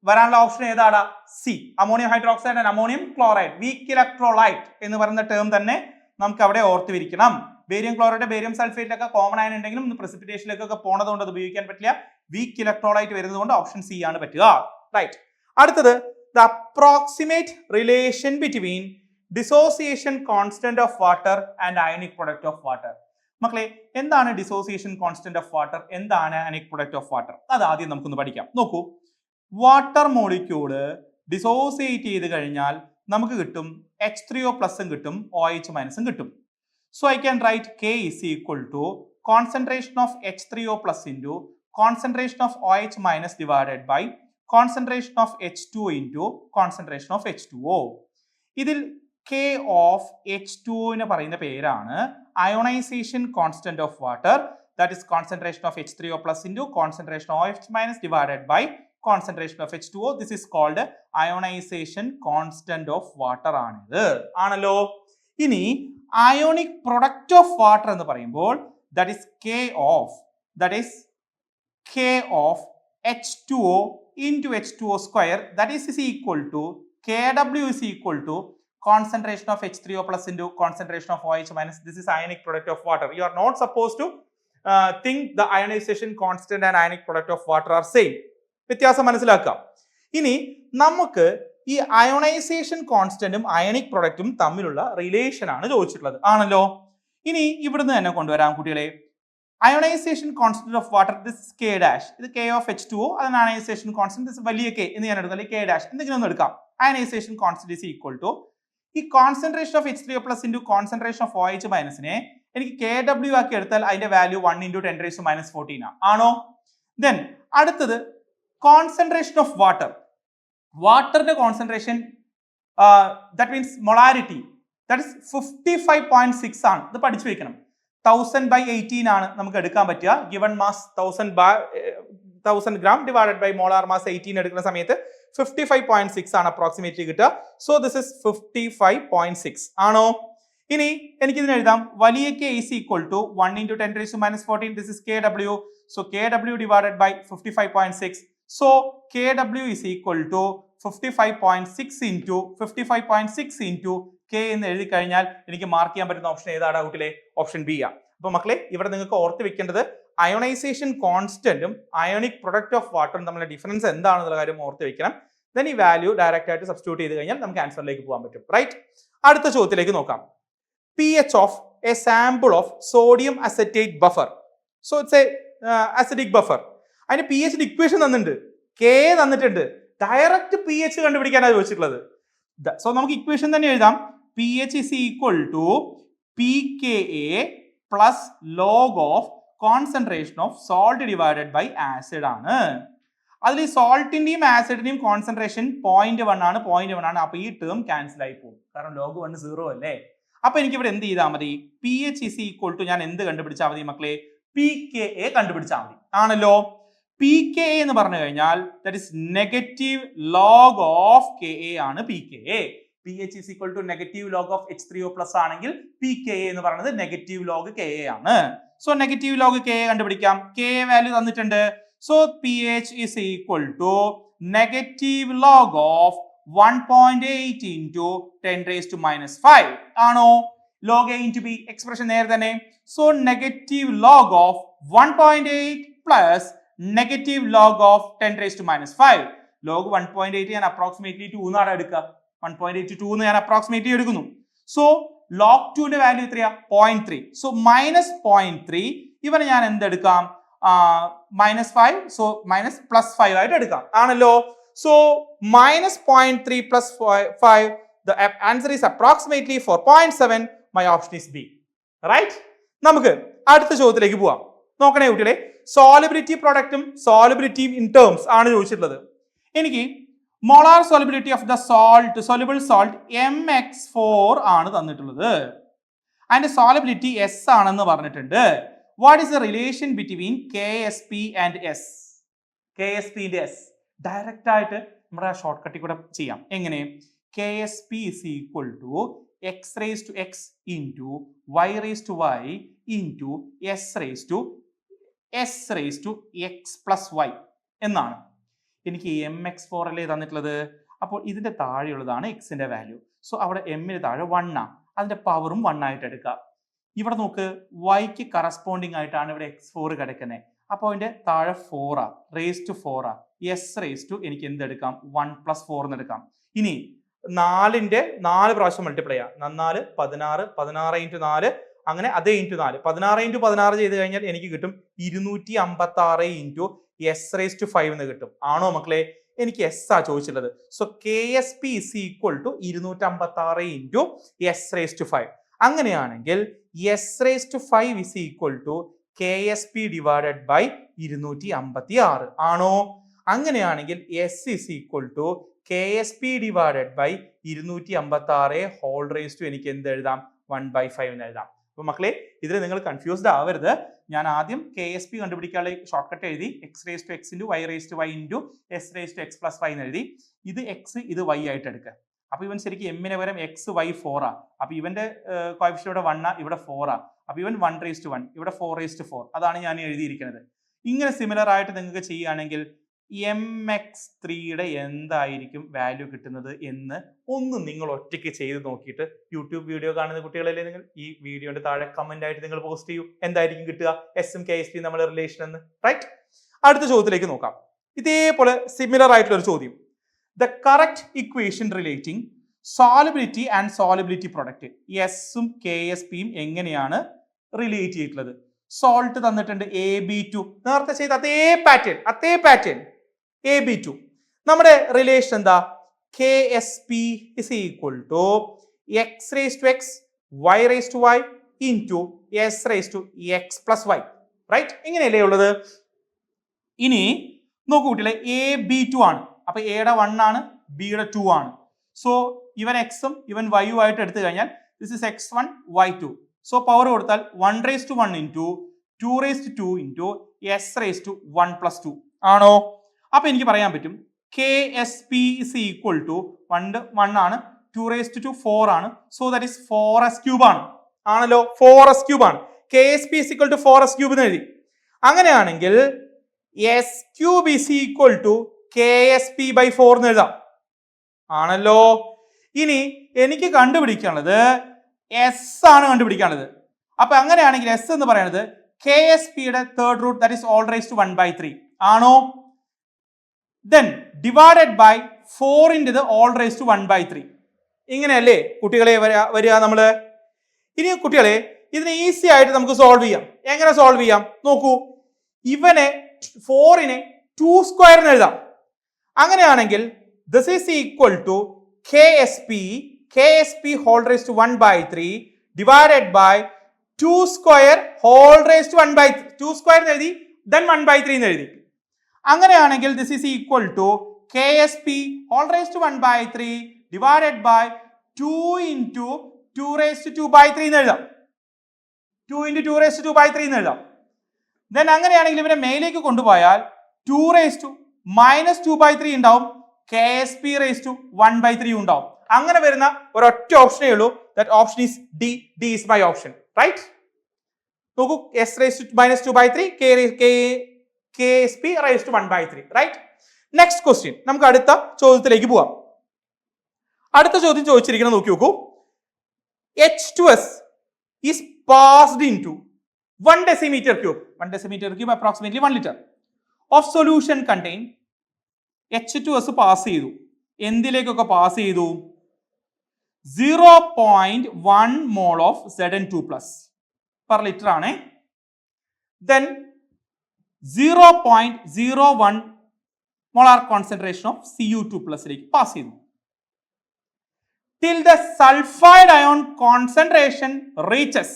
വരാനുള്ള ഓപ്ഷൻ ഏതാടാ? C, ammonium hydroxide and ammonium chloride. Weak electrolyte എന്ന് പറയുന്ന ടേം തന്നെ നമുക്ക് അവിടെ ഓർത്തുവിരിക്കണം. ബേരിയം ക്ലോറൈഡ്, ബേരിയം സൾഫേറ്റിലൊക്കെ കോമൺ അയൺ ഉണ്ടെങ്കിലും പ്രസിപ്പിറ്റേഷനിലേക്കൊക്കെ പോണതുകൊണ്ട് അത് ഉപയോഗിക്കാൻ പറ്റില്ല. വീക്ക് ഇലക്ട്രോലൈറ്റ് വരുന്നത് കൊണ്ട് ഓപ്ഷൻ സി ആണ് പറ്റുക. റൈറ്റ്? അടുത്തത് the approximate relation between dissociation constant of water and ionic product of water. മക്കളെ, എന്താണ് ഡിസോസിയേഷൻ കോൺസ്റ്റന്റ് ഓഫ് വാട്ടർ, എന്താണ് അയോണിക് പ്രൊഡക്റ്റ് ഓഫ് വാട്ടർ, അത് ആദ്യം നമുക്കൊന്ന് പഠിക്കാം. നോക്കൂ, വാട്ടർ മോളിക്യൂള് ഡിസോസിയേറ്റ് ചെയ്ത് കഴിഞ്ഞാൽ നമുക്ക് കിട്ടും H3O+ കിട്ടും, OH- കിട്ടും. So I can write K is equal to concentration of H3O+ into concentration of OH- divided by concentration of H2 into concentration of H2O. ഇതിൽ K of H2O ന് പറയുന്ന പേരാണ് ionization constant of water, that is concentration of H3O+ into concentration of OH- divided by concentration of H2O. This is called ionization constant of water ആണിത്. ആണല്ലോ. ഇനി ionic product of water എന്ന് പറയുമ്പോൾ that is K of H2O into H2O square, that is equal to KW is equal to concentration of H3O+ into concentration of OH-. This is ionic product of water. You are not supposed to think the ionization constant and ionic product of water are same. വ്യത്യാസം മനസ്സിലാക്കാം. ഇനി നമുക്ക് ഈ ionisation കോൺസ്റ്റന്റും ionic പ്രൊഡക്റ്റും തമ്മിലുള്ള relation ആണ് ചോദിച്ചിട്ടുള്ളത്. ആണല്ലോ. ഇനി ഇവിടുന്ന് തന്നെ കൊണ്ടുവരാം കുട്ടികളെ. Ionisation constant of water, this K dash, ഇത് K of H2O, അതാണ് അയോണൈസേഷൻ കോൺസ്റ്റന്റ്. ദിസ് വലിയ K എന്ന് ഞാൻ എടുക്കാം, അല്ലെങ്കിൽ K ഡാഷ് എന്തെങ്കിലും ഒന്ന് എടുക്കാം. Ionization constant is equal to ഈ concentration of H3O+ into concentration of OH- എനിക്ക് KW ആക്കി എടുത്താൽ അതിന്റെ വാല്യൂ 1 × 10⁻14 ആണോ? ദെൻ അടുത്തത് കോൺസെൻട്രേഷൻ ഓഫ് വാട്ടർ. വാട്ടറിന്റെ concentration, that means molarity, that is 55.6 ആണ്. ഇത് പഠിച്ചു വെക്കണം. 1000/18 ആണ് നമുക്ക് എടുക്കാൻ പറ്റുക. Given mass 1000 gram divided by molar mass 18 എടുക്കുന്ന സമയത്ത് 55.6 ആണ് അപ്രോക്സിമേറ്റ്ലി കിട്ടുക. സോ ദിസ് ഇസ് 55.6 ആണോ? ഇനി എനിക്ക് ഇതിന് എഴുതാം വലിയ K is equal to 1 × 10⁻14. This is KW. So KW divided by 55.6. So KW is equal to 55.6 into 55.6 into K എന്ന് എഴുതി കഴിഞ്ഞാൽ എനിക്ക് മാർക്ക് ചെയ്യാൻ പറ്റുന്ന ഓപ്ഷൻ ഏതാണ് കുട്ടികളെ? ഓപ്ഷൻ ബി ആണ്. അപ്പൊ മക്കളെ, ഇവിടെ നിങ്ങൾക്ക് ഓർത്ത് വെക്കേണ്ടത് അയോണൈസേഷൻ കോൺസ്റ്റന്റും അയോണിക് പ്രൊഡക്റ്റ് ഓഫ് വാട്ടറും തമ്മിലുള്ള ഡിഫറൻസ് എന്താണെന്നുള്ള കാര്യം ഓർത്ത് വെക്കണം. ദെൻ ഈ വാല്യൂ ഡയറക്റ്റ് ആയിട്ട് സബ്സ്റ്റിറ്റ്യൂട്ട് ചെയ്ത് കഴിഞ്ഞാൽ നമുക്ക് ആൻസറിലേക്ക് പോകാൻ പറ്റും. റൈറ്റ്. അടുത്ത ചോദ്യത്തിലേക്ക് നോക്കാം. pH of a sample of sodium acetate buffer. So it's a acidic buffer. അതിന് pH ഇക്വേഷൻ തന്നിട്ടുണ്ട്, K തന്നിട്ടുണ്ട്. ഡയറക്റ്റ് pH കണ്ടുപിടിക്കാനാണ് ചോദിച്ചിട്ടുള്ളത്. സോ നമുക്ക് ഇക്വേഷൻ തന്നെ എഴുതാം. pH is equal to pKa plus log of concentration of salt divided by acid ആണ്. അതിൽ ഈ സോൾട്ടിന്റെയും ആസിഡിന്റെയും കോൺസെൻട്രേഷൻ 0.1 ആണ്, 0.1 ആണ്. അപ്പൊ ഈ ടേം ക്യാൻസൽ ആയി പോകും, കാരണം log 1 0 അല്ലേ. അപ്പൊ എനിക്ക് ഇവിടെ എന്ത് ചെയ്താൽ മതി? pH is equal to ഞാൻ എന്ത് കണ്ടുപിടിച്ചാൽ മതി മക്കളെ? pKa കണ്ടുപിടിച്ചാൽ മതി. ആണല്ലോ. pKa എന്ന് പറഞ്ഞു കഴിഞ്ഞാൽ that is negative log of Ka ആണ് pKa. pH is equal to negative log of H3O+ ആണെങ്കിൽ pKa എന്ന് പറയുന്നത് negative log Ka ആണ്. സോ negative log Ka കണ്ടുപിടിക്കാം. Ka വാല്യൂ തന്നിട്ടുണ്ട്. So pH is equal to negative log of 1.8 into 10⁻⁵ ആണോ? log A into B expression നേരെ തന്നെ. So negative log of 1.8 plus negative log of 10⁻⁵. Log 1.8 ഞാൻ approximately 2 എന്നാണ് എടുക്കുക. 1.82 എന്ന് ഞാൻ അപ്രോക്സിമേറ്റ്ലി എടുക്കുന്നു. സോ ലോഗ് 2 ന്റെ വാല്യൂ എത്രയാ? 0.3. സോ -0.3 ഇവനെ ഞാൻ എന്തെടുക്കാം? -5. സോ +5 ആയിട്ട് എടുക്കാം. ആണല്ലോ. So -0.3 plus 5, the answer is approximately 4.7. My option is B. Right? നമുക്ക് അടുത്ത ചോദ്യത്തിലേക്ക് പോവാം. നോക്കണേ കുട്ടികളെ, സോളിബിലിറ്റി പ്രൊഡക്റ്റും സോളിബിലിറ്റിയും ഇൻ ടേംസ് ആണ് ചോദിച്ചിട്ടുള്ളത്. എനിക്ക് molar solubility of the salt, soluble salt MX4 ആണ് തന്നിട്ടുള്ളത്. അതിന്റെ സോളിബിലിറ്റി S ആണെന്ന് പറഞ്ഞിട്ടുണ്ട്. What is the relation between KSP and S? KSP ന്റെ S ഡയറക്റ്റ് ആയിട്ട് നമ്മുടെ ആ ഷോർട്ട് കട്ടിൽ കൂടെ ചെയ്യാം. എങ്ങനെ? KSP is equal to x raised to x into y raised to y into s raised to x plus y എന്നാണ്. എനിക്ക് MX4 അല്ലേ തന്നിട്ടുള്ളത്. അപ്പോൾ ഇതിന്റെ താഴെയുള്ളതാണ് എക്സിന്റെ വാല്യൂ. സോ അവിടെ എമ്മിന് താഴെ 1 ആണ്, അതിന്റെ പവറും 1 ആയിട്ട് എടുക്കുക. ഇവിടെ നോക്ക്, വൈക്ക് കറസ്പോണ്ടിങ് ആയിട്ടാണ് ഇവിടെ x4 കിടക്കുന്നത്. അപ്പോൾ അതിന്റെ താഴെ 4 ആ, റേസ് ടു 4 ആ. S റേസ് ടു എനിക്ക് എന്തെടുക്കാം? 1 + 4 എന്ന് എടുക്കാം. ഇനി 4ന്റെ 4 പ്രാവശ്യം മൾട്ടിപ്ലൈ ചെയ്യാം. 4 16, 16 × 4 അങ്ങനെ അതേ ഇൻറ്റു 4 16 ഇൻറ്റു 16 ചെയ്ത് കഴിഞ്ഞാൽ എനിക്ക് കിട്ടും 256 ഇൻറ്റു s⁵5 എന്ന് കിട്ടും. ആണോ മക്കളെ? എനിക്ക് എസ് ആ ചോദിച്ചിട്ടുള്ളത്. So KSP is equal to 256 into s⁵5. അങ്ങനെയാണെങ്കിൽ s⁵5 is equal to KSP divided by 256 ആണോ? അങ്ങനെയാണെങ്കിൽ s is equal to KSP divided by 256 whole raised to എനിക്ക് എന്ത് എഴുതാം? 1/5 എന്ന് എഴുതാം. അപ്പൊ മക്കളെ ഇതിൽ നിങ്ങൾ കൺഫ്യൂസ്ഡ് ആവരുത്. ഞാൻ ആദ്യം KSP കണ്ടുപിടിക്കാനുള്ള ഷോർട്ട് കട്ട് എഴുതി x⁵x into y⁵y into s⁵x+y എന്ന് എഴുതി. ഇത് x ഇത് y ആയിട്ട് എടുക്കുക. അപ്പൊ ഇവൻ ശരിക്കും എമ്മിന് പകരം x/y 4 ആ. അപ്പൊ ഇവന്റെ കോഎഫിഷ്യന്റ് ഇവിടെ 1 ആ, ഇവിടെ 4 ആ. അപ്പൊ ഇവൻ 1/1 ഇവിടെ 4/4. അതാണ് ഞാൻ എഴുതിയിരിക്കുന്നത്. ഇങ്ങനെ സിമിലർ ആയിട്ട് നിങ്ങൾക്ക് ചെയ്യുകയാണെങ്കിൽ mx3യുടെ എന്തായിരിക്കും വാല്യൂ കിട്ടുന്നത് എന്ന് ഒന്ന് നിങ്ങൾ ഒറ്റയ്ക്ക് ചെയ്ത് നോക്കിയിട്ട് യൂട്യൂബ് വീഡിയോ കാണുന്ന കുട്ടികളല്ലേ നിങ്ങൾ, ഈ വീഡിയോയുടെ താഴെ കമന്റ് ആയിട്ട് നിങ്ങൾ പോസ്റ്റ് ചെയ്യൂ. എന്തായിരിക്കും കിട്ടുക എസും KSP നമ്മുടെ റിലേഷൻ എന്ന്. റൈറ്റ്, അടുത്ത ചോദ്യത്തിലേക്ക് നോക്കാം. ഇതേപോലെ സിമിലർ ആയിട്ടുള്ള ഒരു ചോദ്യം. The correct equation relating solubility and solubility product എസും KSPയും എങ്ങനെയാണ് റിലേറ്റ് ചെയ്തിട്ടുള്ളത്? സോൾട്ട് തന്നിട്ടുണ്ട് AB2. നേരത്തെ ചെയ്ത അതേ പാറ്റേൺ AB2. നമ്മുടെ റിലേഷൻ എന്താ? KSP is equal to x⁵x y⁵y into s⁵x+y. Right, ഇങ്ങനെയല്ലേ ഉള്ളത്? ഇനി നോക്കൂ കുട്ടികളെ, AB2 ആണ്. അപ്പൊ എയുടെ 1 ആണ്, ബിയുടെ 2 ആണ്. സോ ഇവൻ എക്സും ഇവൻ വൈയും ആയിട്ട് എടുത്തു കഴിഞ്ഞാൽ this is x1 y2. So power കൊടുത്താൽ 1/1 ഇൻറ്റു 2/2 ഇൻറ്റു s⁵1+2 ആണോ? അപ്പൊ എനിക്ക് പറയാൻ പറ്റും KSP is equal to 1 ആണ്, 2/2 4 ആണ്. സോ ദാറ്റ് ഈസ് 4s³ ആണ്. ആണല്ലോ, 4s³ ആണ്. KSP is equal to 4s³ എന്ന് എഴുതി. അങ്ങനെയാണെങ്കിൽ s³ is equal to KSP/4 എന്ന് എഴുതാം. ആണല്ലോ. ഇനി എനിക്ക് കണ്ടുപിടിക്കാനുള്ളത് എസ് ആണ് കണ്ടുപിടിക്കാനുള്ളത്. അപ്പൊ അങ്ങനെയാണെങ്കിൽ എസ് എന്ന് പറയുന്നത് KSPയുടെ third root that is whole raise to 1/3 ആണോ? Then divided by 4 into the all raised to 1/3. ഇങ്ങനെയല്ലേ കുട്ടികളെ വരിക നമ്മള്? ഇനി കുട്ടികളെ ഇതിനെ ഈസി ആയിട്ട് നമുക്ക് സോൾവ് ചെയ്യാം. എങ്ങനെ സോൾവ് ചെയ്യാം നോക്കൂ. ഇവനെ 4നെ 2² എന്ന് എഴുതാം. അങ്ങനെയാണെങ്കിൽ this is equal to KSP whole raised to 1/3 divided by 2² whole raised to 1/3. 2² എന്ന് എഴുതി, then 1/3 എന്ന് എഴുതി. അങ്ങനെയാണെങ്കിൽ this is equal to KSP whole raised to 1/3 divided by 2 into 2/2/3 എന്ന് എഴുതാം. 2 into 2/2/3 എന്ന് എഴുതാം. then അങ്ങനെയാണെങ്കിൽ ഇവരെ മേലേക്ക് കൊണ്ടുപോയാൽ 2⁻⁻2/3 ഉണ്ടാവും, KSP⁻1/3 ഉണ്ടാവും. അങ്ങനെ വരുന്ന ഒരൊറ്റ ഓപ്ഷനേ ഉള്ളൂ. that option is D is my option. right? നോക്കൂ, s⁻2/3 KSP⁻1/3. Right. Next question, നമുക്ക് അടുത്ത ചോദ്യത്തിലേക്ക് പോവാം. അടുത്ത ചോദ്യം ചോദിച്ചിരിക്കുന്നത് നോക്കി നോക്കൂ. H2S is passed into 1 decimeter cube. 1 decimeter cube approximately 1 liter of solution contain. H2S pass ചെയ്തു. എന്തിലേക്കൊക്കെ പാസ് ചെയ്തു? 0.1 mol of Zn2+ per liter ആണ്. then 0.01 molar concentration of Cu2+ lake pass ചെയ്തു. till the sulfide ion concentration reaches.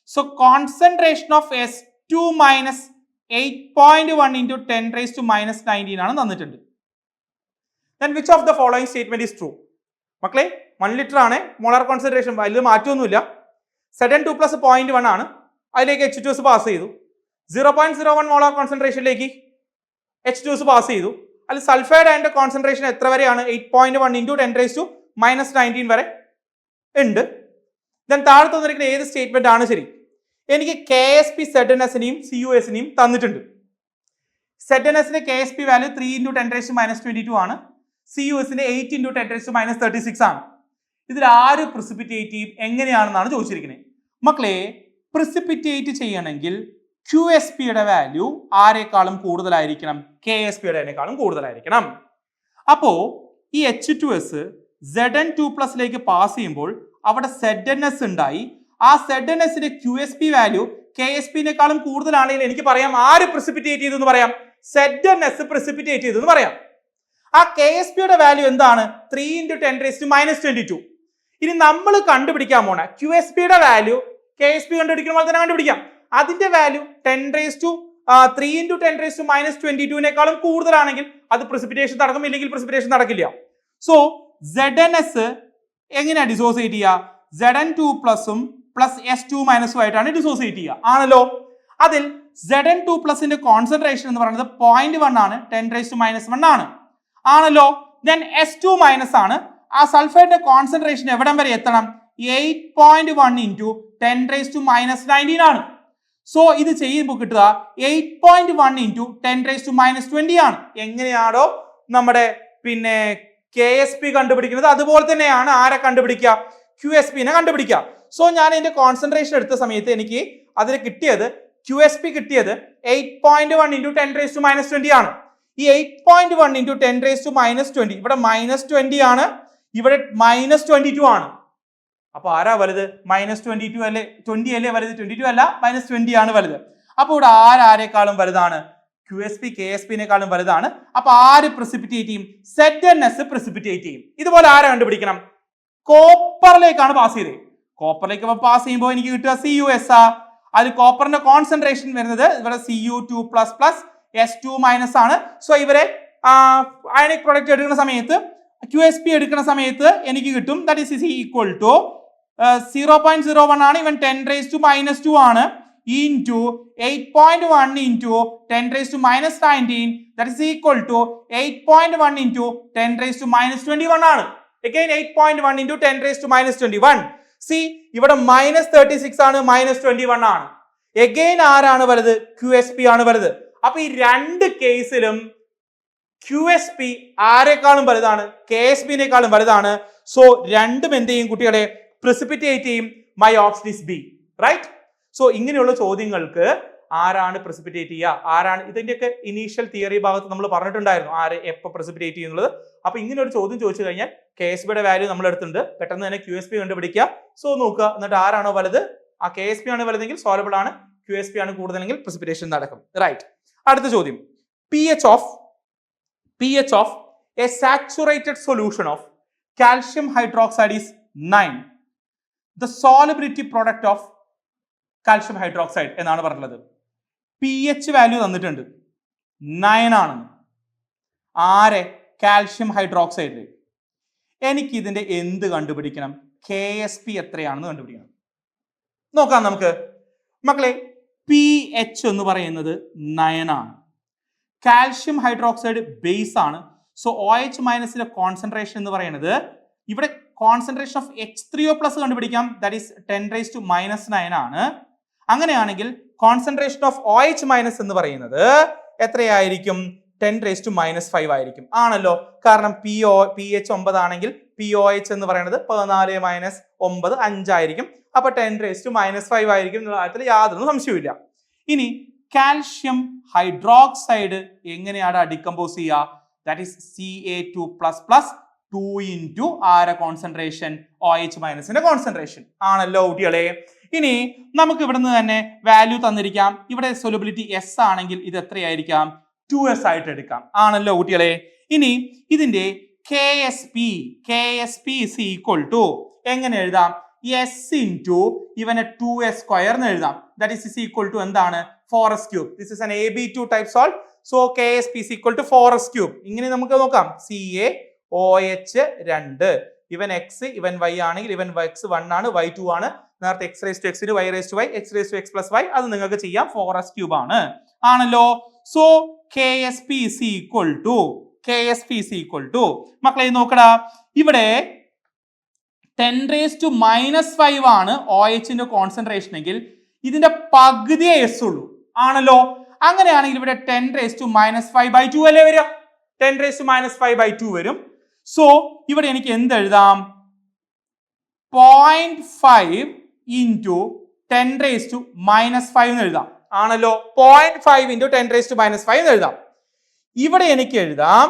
so concentration of S2 minus 8.1 into 10⁻⁻19 ആണ് തന്നിട്ടുണ്ട്. then which of the following statement is true? മക്കളെ 1 litre ആണ്, molar concentration വലിയ മാറ്റമൊന്നുമില്ല. Zn2+ 0.1 ആണ്, അതിലേക്ക് H2S pass ചെയ്തു. 0.01 മോളാർ കോൺസെൻട്രേഷനിലേക്ക് H2S പാസ് ചെയ്തു. അതിൽ സൾഫൈഡ് അയണിന്റെ കോൺസെൻട്രേഷൻ എത്ര വരെയാണ്? 8.1 into 10⁻⁻19 വരെ ഉണ്ട്. ദെൻ താഴെ തന്നിരിക്കുന്ന ഏത് സ്റ്റേറ്റ്മെന്റ് ആണ് ശരി? എനിക്ക് KSP ZnSനെയും CUSനെയും തന്നിട്ടുണ്ട്. ZnSന്റെ KSP വാല്യൂ 3 into 10⁻⁻22 ആണ്, CUSന്റെ 8 into 10⁻⁻36 ആണ്. ഇതിൽ ആര് പ്രിസിപ്പിറ്റേറ്റ് ചെയ്യും എങ്ങനെയാണെന്നാണ് ചോദിച്ചിരിക്കുന്നത്. മക്കളെ, പ്രിസിപ്പിറ്റേറ്റ് ചെയ്യണമെങ്കിൽ QSPയുടെ വാല്യൂ ആരെക്കാളും കൂടുതലായിരിക്കണം? KSPയുടെക്കാളും കൂടുതലായിരിക്കണം. അപ്പോ ഈ H2S Zn2+ പാസ് ചെയ്യുമ്പോൾ അവിടെ ZnS ഉണ്ടായി, ആ ZNSന്റെ QSP വാല്യൂ KSPനേക്കാളും കൂടുതലാണെങ്കിൽ എനിക്ക് പറയാം ആര് precipitate ചെയ്തു എന്ന് പറയാം, ZNS precipitate ചെയ്തു എന്ന് പറയാം. ആ KSPയുടെ വാല്യൂ എന്താണ്? 3 × 10⁻²2. ഇനി നമ്മൾ കണ്ടുപിടിക്കാൻ പോണ QSPയുടെ വാല്യൂ KSP കണ്ടുപിടിക്കുന്ന പോലെ തന്നെ കണ്ടുപിടിക്കാം. അതിന്റെ വാല്യൂ 3 × 10⁻22നേക്കാളും കൂടുതലാണെങ്കിൽ അത് precipitation നടക്കും, ഇല്ലെങ്കിൽ precipitation നടക്കില്ല. സോ ZNS എങ്ങനെയാ ഡിസോസിയേറ്റ് ചെയ്യുക? Zn2 പ്ലസും പ്ലസ് S2 മൈനസും ആയിട്ടാണ് ഡിസോസിയേറ്റ് ചെയ്യുക ആണല്ലോ. അതിൽ Zn2 പ്ലസിന്റെ കോൺസെൻട്രേഷൻ എന്ന് പറയുന്നത് 0.1 ആണ്, 10⁻1 ആണ് ആണല്ലോ. ദെൻ S2 മൈനസ് ആണ്. ആ സൾഫൈഡിന്റെ കോൺസെൻട്രേഷൻ എവിടം വരെ എത്തണം? 8.1 × 10⁻19 ആണ്. സോ ഇത് ചെയ്യുമ്പോൾ കിട്ടുക 8.1 × 10⁻20 ആണ്. എങ്ങനെയാണോ നമ്മുടെ പിന്നെ KSP കണ്ടുപിടിക്കുന്നത് അതുപോലെ തന്നെയാണ് ആരെ കണ്ടുപിടിക്കുക? QSPനെ കണ്ടുപിടിക്കുക. സോ ഞാൻ ഇതിന്റെ കോൺസെൻട്രേഷൻ എടുത്ത സമയത്ത് എനിക്ക് അതിൽ കിട്ടിയത് QSP കിട്ടിയത് 8.1 × 10⁻20 ആണ്. ഈ 8.1 × 10⁻20 ഇവിടെ -20 ആണ്, ഇവിടെ -22 ആണ്. അപ്പൊ ആരാ വലുത്? -22 അല്ലേ? 20 അല്ലേ വലുത്? 22 അല്ല, -20 ആണ് വലുത്. അപ്പൊ ഇവിടെ ആരേക്കാളും വലുതാണ്? QSP KSPനേക്കാളും വലുതാണ്. അപ്പൊ ആര് precipitate ചെയ്യും? ZNS precipitate ചെയ്യും. ഇതുപോലെ ആരെ കണ്ടുപിടിക്കണം? കോപ്പറിലേക്കാണ് പാസ് ചെയ്തത്. കോപ്പറിലേക്ക് പാസ് ചെയ്യുമ്പോൾ എനിക്ക് കിട്ടുക CuS. അതിൽ കോപ്പറിന്റെ കോൺസെൻട്രേഷൻ വരുന്നത് ഇവിടെ Cu2 പ്ലസ് S2 മൈനസ് ആണ്. സോ ഇവരെ അയണിക് പ്രൊഡക്റ്റ് എടുക്കുന്ന സമയത്ത് QSP എടുക്കുന്ന സമയത്ത് എനിക്ക് കിട്ടും ദാറ്റ് ഈസ് ഈക്വൽ ടു 0.01 ആണ്, ഇവൻ 10⁻2 ആണ്, into 8.1 × 10⁻19 that is equal to 8.1 × 10⁻21 ആണ്. Again 8.1 × 10⁻21. See ഇവിടെ -36 ആണ്, -21 ആണ്. Again ആരാണ് വലുത്? QSP ആണ് വലുത്. അപ്പൊ ഈ രണ്ട് കേസിലും QSP ആരെക്കാളും വലുതാണ്? KSPനേക്കാളും വലുതാണ്. സോ രണ്ടും എന്ത് ചെയ്യും കുട്ടികളെ? precipitate ചെയ്യും. My option is B, right? So ഇങ്ങനെയുള്ള ചോദ്യങ്ങൾക്ക് ആരാണ് precipitate ചെയ്യുക, ആരാണ് ഇതിന്റെയൊക്കെ ഇനീഷ്യൽ തിയറി ഭാഗത്ത് നമ്മൾ പറഞ്ഞിട്ടുണ്ടായിരുന്നു ആര് എപ്പോൾ precipitate ചെയ്യുന്നത്. അപ്പൊ ഇങ്ങനെ ഒരു ചോദ്യം ചോദിച്ചു കഴിഞ്ഞാൽ KSPയുടെ വാല്യൂ നമ്മൾ എടുത്തിട്ടുണ്ട്, പെട്ടെന്ന് തന്നെ QSP കണ്ടുപിടിക്കുക. സോ നോക്കുക, എന്നിട്ട് ആരാണോ വലുത്? ആ KSP ആണ് വലുതെങ്കിൽ സോൾവബിൾ ആണ്, QSP ആണ് കൂടുതലെങ്കിൽ precipitation നടക്കും. റൈറ്റ്. അടുത്ത ചോദ്യം, pH of a saturated solution of calcium hydroxide is 9. The solubility product of calcium hydroxide എന്നാണ് പറഞ്ഞത്. pH വാല്യൂ തന്നിട്ടുണ്ട് 9 ആണ്. ആരെ? Calcium hydroxide. എനിക്ക് ഇതിന്റെ എന്ത് കണ്ടുപിടിക്കണം? KSP എത്രയാണെന്ന് കണ്ടുപിടിക്കണം. നോക്കാം നമുക്ക് മക്കളെ. pH എന്ന് പറയുന്നത് 9 ആണ്. കാൽഷ്യം ഹൈഡ്രോക്സൈഡ് ബേസ് ആണ്. സോ OH മൈനസിന്റെ കോൺസെൻട്രേഷൻ എന്ന് പറയുന്നത് ഇവിടെ കോൺസെൻട്രേഷൻ ഓഫ് H3O+ കണ്ടുപിടിക്കാം, ദാറ്റ് ഈസ് 10⁻⁻9 ആണ്. അങ്ങനെയാണെങ്കിൽ കോൺസെൻട്രേഷൻ ഓഫ് OH മൈനസ് എന്ന് പറയുന്നത് എത്രയായിരിക്കും? 10⁻⁻5 ആയിരിക്കും ആണല്ലോ. കാരണം pH 9 ആണെങ്കിൽ POH എന്ന് പറയുന്നത് 14 - 9 5 ആയിരിക്കും. അപ്പൊ 10⁻⁻5 ആയിരിക്കും എന്നുള്ള കാര്യത്തിൽ യാതൊരു സംശയവുമില്ല. ഇനി കാൽഷ്യം ഹൈഡ്രോക്സൈഡ് എങ്ങനെയാണ് ഡികമ്പോസ് ചെയ്യുക? ദാറ്റ് ഈസ് Ca2++ 2 × ആരെ കോൺസെൻട്രേഷൻ? OH മൈനസിന്റെ കോൺസെൻട്രേഷൻ ആണല്ലോ കുട്ടികളെ. ഇനി നമുക്ക് ഇവിടുന്ന് തന്നെ വാല്യൂ തന്നിരിക്കാം. ഇവിടെ സൊല്യൂബിലിറ്റി S ആണെങ്കിൽ ഇത് എത്രയായിരിക്കാം? 2S ആയിട്ട് എടുക്കാം ആണല്ലോ കുട്ടികളെ. ഇനി ഇതിന്റെ KSP is equal to എങ്ങനെ എഴുതാം? S × ഇവനെ 2S² എന്ന് എഴുതാം. ദാറ്റ് is equal to എന്താണ്? 4S³. This is an AB2 type salt. So KSP is equal to 4S³. ഇങ്ങനെ നമുക്ക് നോക്കാം. CaOH 2, ഇവൻ X, ഇവൻ Y ആണെങ്കിൽ ഇവൻ X 1 ആണ്, Y 2 ആണ്. നേരത്തെ x⁻x ന് y⁻y, x⁻x+y അത് നിങ്ങൾക്ക് ചെയ്യാം. 4S³ ആണ് ആണല്ലോ. So KSP is equal to മക്കളെ നോക്കടാ, ഇവിടെ 10⁻⁻5 ആണ് OHന്റെ കോൺസെൻട്രേഷൻ എങ്കിൽ ഇതിന്റെ പകുതിയേ S ഉള്ളൂ ആണല്ലോ. അങ്ങനെയാണെങ്കിൽ ഇവിടെ 10⁻⁻5/2 അല്ലേ വരിക? 10⁻⁻5/2 വരും. സോ ഇവിടെ എനിക്ക് എന്ത് എഴുതാം? 0.5 × 10⁻⁻5 എന്ന് എഴുതാം ആണല്ലോ. 0.5 × 10⁻�5 എന്ന് എഴുതാം. ഇവിടെ എനിക്ക് എഴുതാം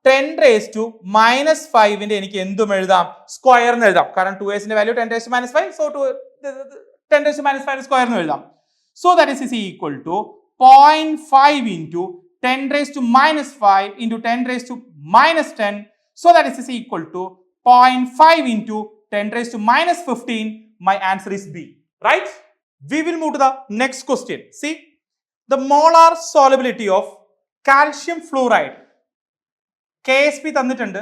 10⁻⁻5 എനിക്ക് എന്തും എഴുതാം? സ്ക്വയർ എന്ന് എഴുതാം. കാരണം 2s ന്റെ value 10⁻⁻5. So 10 raised to minus 5 square എന്ന് എഴുതാം. So that is equal to 0.5 into 10 raised to minus 5 into 10 raised to minus 10. So that is equal to 0.5 into 10 raised to minus 15. My answer is B. Right? We will move to the next question. See, the molar solubility of calcium fluoride. KSP തന്നിട്ടുണ്ട്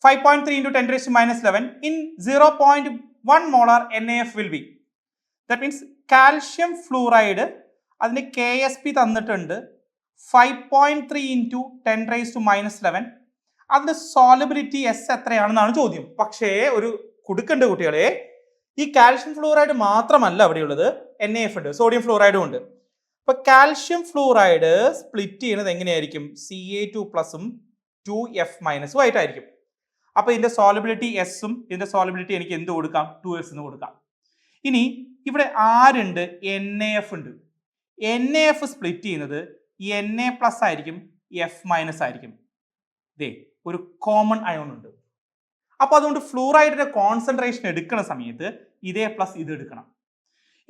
5.3 into 10 raised to minus 11 in 0.1 molar NaF will be. That means calcium fluoride അതിന് KSP തന്നിട്ടുണ്ട് 5.3 into 10 raised to minus 11. അതിന്റെ solubility S എത്രയാണെന്നാണ് ചോദ്യം. പക്ഷേ ഒരു കൊടുക്കേണ്ട കുട്ടികളെ, ഈ കാൽഷ്യം ഫ്ലൂറൈഡ് മാത്രമല്ല അവിടെയുള്ളത്, NaF ഉണ്ട്, സോഡിയം ഫ്ലൂറൈഡും ഉണ്ട്. അപ്പൊ കാൽഷ്യം ഫ്ലൂറൈഡ് സ്പ്ലിറ്റ് ചെയ്യുന്നത് എങ്ങനെയായിരിക്കും? Ca2+ഉം 2F- ഉം ആയിട്ടായിരിക്കും. അപ്പൊ ഇതിന്റെ സോളിബിലിറ്റി എസും ഇതിന്റെ സോളിബിലിറ്റി എനിക്ക് എന്ത് കൊടുക്കാം? 2S എന്ന് കൊടുക്കാം. ഇനി ഇവിടെ ആരുണ്ട്? NaF ഉണ്ട്. NaF സ്പ്ലിറ്റ് ചെയ്യുന്നത് Na+ ആയിരിക്കും, F- ആയിരിക്കും. ദേ ഒരു കോമൺ അയോൺ ഉണ്ട്. അപ്പൊ അതുകൊണ്ട് ഫ്ലൂറൈഡിന്റെ കോൺസെൻട്രേഷൻ എടുക്കുന്ന സമയത്ത് ഇതേ പ്ലസ് ഇത് എടുക്കണം.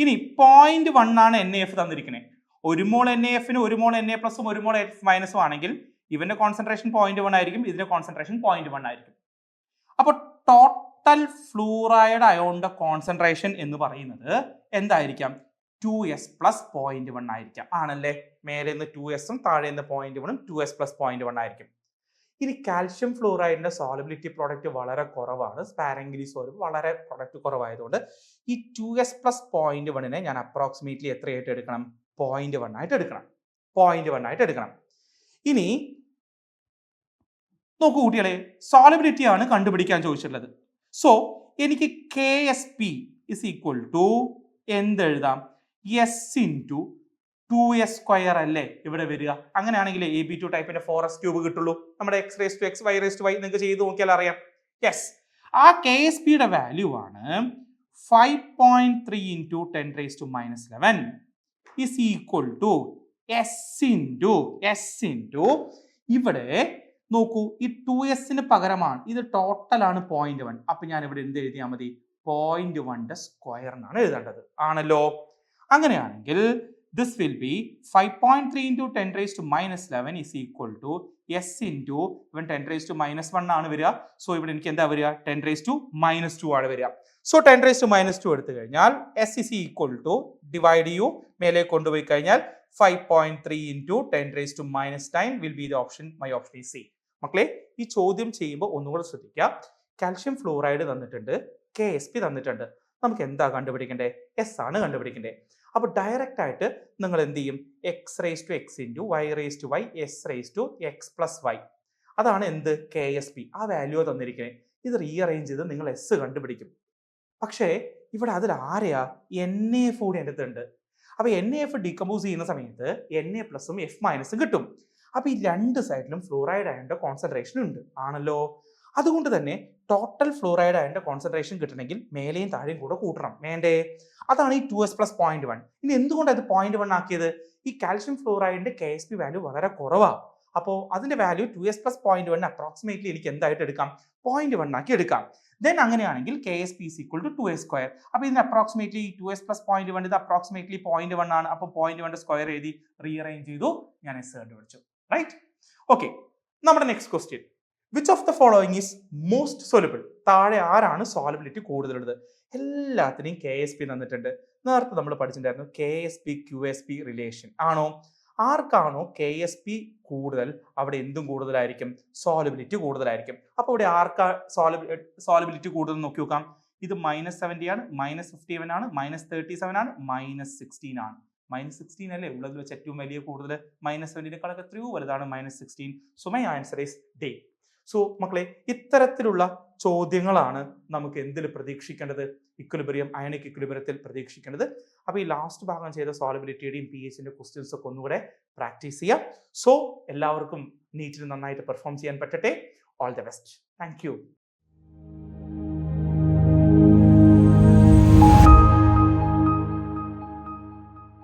ഇനി 0.1 ആണ് NaF തന്നിരിക്കുന്നത്. 1 മോൾ NaFന് 1 മോൾ Na+ഉം 1 മോൾ F- ആണെങ്കിൽ ഇവന്റെ കോൺസെൻട്രേഷൻ 0.1 ആയിരിക്കും, ഇതിന്റെ കോൺസെൻട്രേഷൻ 0.1 ആയിരിക്കും. അപ്പൊ ടോട്ടൽ ഫ്ലൂറൈഡ് അയോണിന്റെ കോൺസെൻട്രേഷൻ എന്ന് പറയുന്നത് എന്തായിരിക്കാം? 2S + 0.1 ആയിരിക്കാം. ആണല്ലേ? മേലെ നിന്ന് 2Sഉം താഴെ നിന്ന് 0.1ഉം 2S + 0.1 ആയിരിക്കും. ഇനി കാൽഷ്യം ഫ്ലൂറൈഡിന്റെ സോളിബിലിറ്റി പ്രോഡക്റ്റ് വളരെ കുറവാണ്, സ്പാരംഗിലി സോൾവ് വളരെ പ്രോഡക്റ്റ് കുറവായതുകൊണ്ട് ഈ 2S + 0.1നെ ഞാൻ അപ്രോക്സിമേറ്റ്ലി എത്രയായിട്ട് എടുക്കണം? 0.1 ആയിട്ട് എടുക്കണം. 0.1 ആയിട്ട് എടുക്കണം. ഇനി നോക്കൂ കുട്ടികളെ, സോളിബിലിറ്റി ആണ് കണ്ടുപിടിക്കാൻ ചോദിച്ചിട്ടുള്ളത്. സോ എനിക്ക് KSP = എന്തെഴുതാം? S × 2S² അല്ലേ ഇവിടെ വരിക. അങ്ങനെയാണെങ്കിൽ AB2 ടൈപ്പിന്റെ 4S³ കിട്ടുള്ളൂ. നമ്മുടെ x⁻x y⁻y നിങ്ങൾക്ക് ചെയ്ത് നോക്കിയാൽ അറിയാം. യെസ്, ആ KSPയുടെ വാല്യൂ ആണ് 5.3 into 10 raised to minus 11 is equal to S into ഇവിടെ നോക്കൂ, ഈ 2Sന് പകരമാണ് ഇത്, ടോട്ടൽ ആണ് 0.1. അപ്പൊ ഞാൻ ഇവിടെ എന്ത് എഴുതിയാൽ മതി? 0.1ന്റെ സ്ക്വയർ എന്നാണ് എഴുതേണ്ടത്. ആണല്ലോ? അങ്ങനെയാണെങ്കിൽ this will be 5.3 into 10 raised to minus 11 is equal to S into even 10 raised to minus 1 ആണ് വരിക. സോ ഇവിടെ എനിക്ക് എന്താ വരിക? 10 raised to minus 2 ആണ് വരിക. സോ 10 raised to minus 2 എടുത്തു കഴിഞ്ഞാൽ S is equal to divide ചെയ്യൂ, മേലെ കൊണ്ടുപോയി കഴിഞ്ഞാൽ 5.3 into 10 raised to minus 9 will be the option. My option is C. മക്കളെ, ഈ ചോദ്യം ചെയ്യുമ്പോൾ ഒന്നുകൂടെ ശ്രദ്ധിക്കുക. കാൽഷ്യം ഫ്ലൂറൈഡ് തന്നിട്ടുണ്ട്, KSP തന്നിട്ടുണ്ട്. നമുക്ക് എന്താ കണ്ടുപിടിക്കണ്ടേ? S ആണ് കണ്ടുപിടിക്കണ്ടേ. അപ്പൊ ഡയറക്റ്റ് ആയിട്ട് നിങ്ങൾ എന്ത് ചെയ്യും? x⁻x into y⁻y S⁻x + y. അതാണ് എന്ത്? KSP. ആ വാല്യൂ തന്നിരിക്കുന്നത്. ഇത് റീഅറേഞ്ച് ചെയ്ത് നിങ്ങൾ S കണ്ടുപിടിക്കും. പക്ഷേ ഇവിടെ അതിൽ ആരെയാ? NaF കൂടി എൻ്റെ അടുത്തുണ്ട്. അപ്പൊ NaF ഡീകമ്പോസ് ചെയ്യുന്ന സമയത്ത് Na+ഉം F- കിട്ടും. അപ്പൊ ഈ രണ്ട് സൈഡിലും ഫ്ലൂറൈഡ് അയണിന്റെ കോൺസെൻട്രേഷൻ ഉണ്ട്. ആണല്ലോ? അതുകൊണ്ട് തന്നെ ടോട്ടൽ ഫ്ലൂറൈഡ് അയണിന്റെ കോൺസെൻട്രേഷൻ കിട്ടണമെങ്കിൽ മേലെയും താഴെയും കൂടെ കൂട്ടണം, വേണ്ടേ? അതാണ് ഈ 2S + 0.1. ഇനി എന്തുകൊണ്ടാണ് ഇത് 0.1 ആക്കിയത്? ഈ കാൽഷ്യം ഫ്ലൂറൈഡിന്റെ KSP വാല്യൂ വളരെ കുറവാണ്. അപ്പോൾ അതിന്റെ വാല്യൂ 2S + 0.1 അപ്രോക്സിമേറ്റ്ലി എനിക്ക് എന്തായിട്ട് എടുക്കാം? 0.1 ആക്കി എടുക്കാം. ദെൻ അങ്ങനെയാണെങ്കിൽ KSP = 2S². അപ്പൊ ഇതിന് അപ്രോക്സിമേറ്റ്ലി 2S + 0.1 ഇത് അപ്രോക്സിമേറ്റ്ലി 0.1 ആണ്. അപ്പോൾ 0.1ന്റെ സ്ക്വയർ എഴുതി റീഅറേഞ്ച് ചെയ്തു, ഞാൻ S കണ്ടുപിടിച്ചു. റൈറ്റ്? ഓക്കെ, നമ്മുടെ next question. Which of the following is most soluble? താഴെ ആരാണ് സോലബിലിറ്റി കൂടുതലുള്ളത്? എല്ലാത്തിനെയും KSP തന്നിട്ടുണ്ട്. നേരത്തെ നമ്മൾ പഠിച്ചിട്ടുണ്ടായിരുന്നു KSP-QSP റിലേഷൻ. ആണോ? ആർക്കാണോ KSP കൂടുതൽ അവിടെ എന്തും കൂടുതലായിരിക്കും? സോലബിലിറ്റി കൂടുതലായിരിക്കും. അപ്പൊ ഇവിടെ ആർക്കാ സോലബിലിറ്റി കൂടുതൽ നോക്കി നോക്കാം. ഇത് -70 ആണ്, -51 ആണ്, -37 ആണ്, -16 ആണ്. -16 അല്ലേ ഉള്ളതിൽ വെച്ച് ഏറ്റവും വലിയ കൂടുതൽ? -70നെക്കാളൊക്കെ എത്രയോ വലുതാണ് -16. So my answer is D. So മക്കളെ, ഇത്തരത്തിലുള്ള ചോദ്യങ്ങളാണ് നമുക്ക് എന്തിൽ പ്രതീക്ഷിക്കേണ്ടത്? Equilibrium, ionic ഇക്വിലിബ്രിയത്തിൽ പ്രതീക്ഷിക്കേണ്ടത്. അപ്പോൾ ഈ ലാസ്റ്റ് ഭാഗം ചെയ്ത സോലബിലിറ്റിയുടെയും pHന്റെ ക്വസ്റ്റ്യൻസ് ഒക്കെ ഒന്നുകൂടെ പ്രാക്ടീസ് ചെയ്യാം. സോ എല്ലാവർക്കും നീറ്റിൽ നന്നായിട്ട് പെർഫോം ചെയ്യാൻ പറ്റട്ടെ. All the best. Thank U.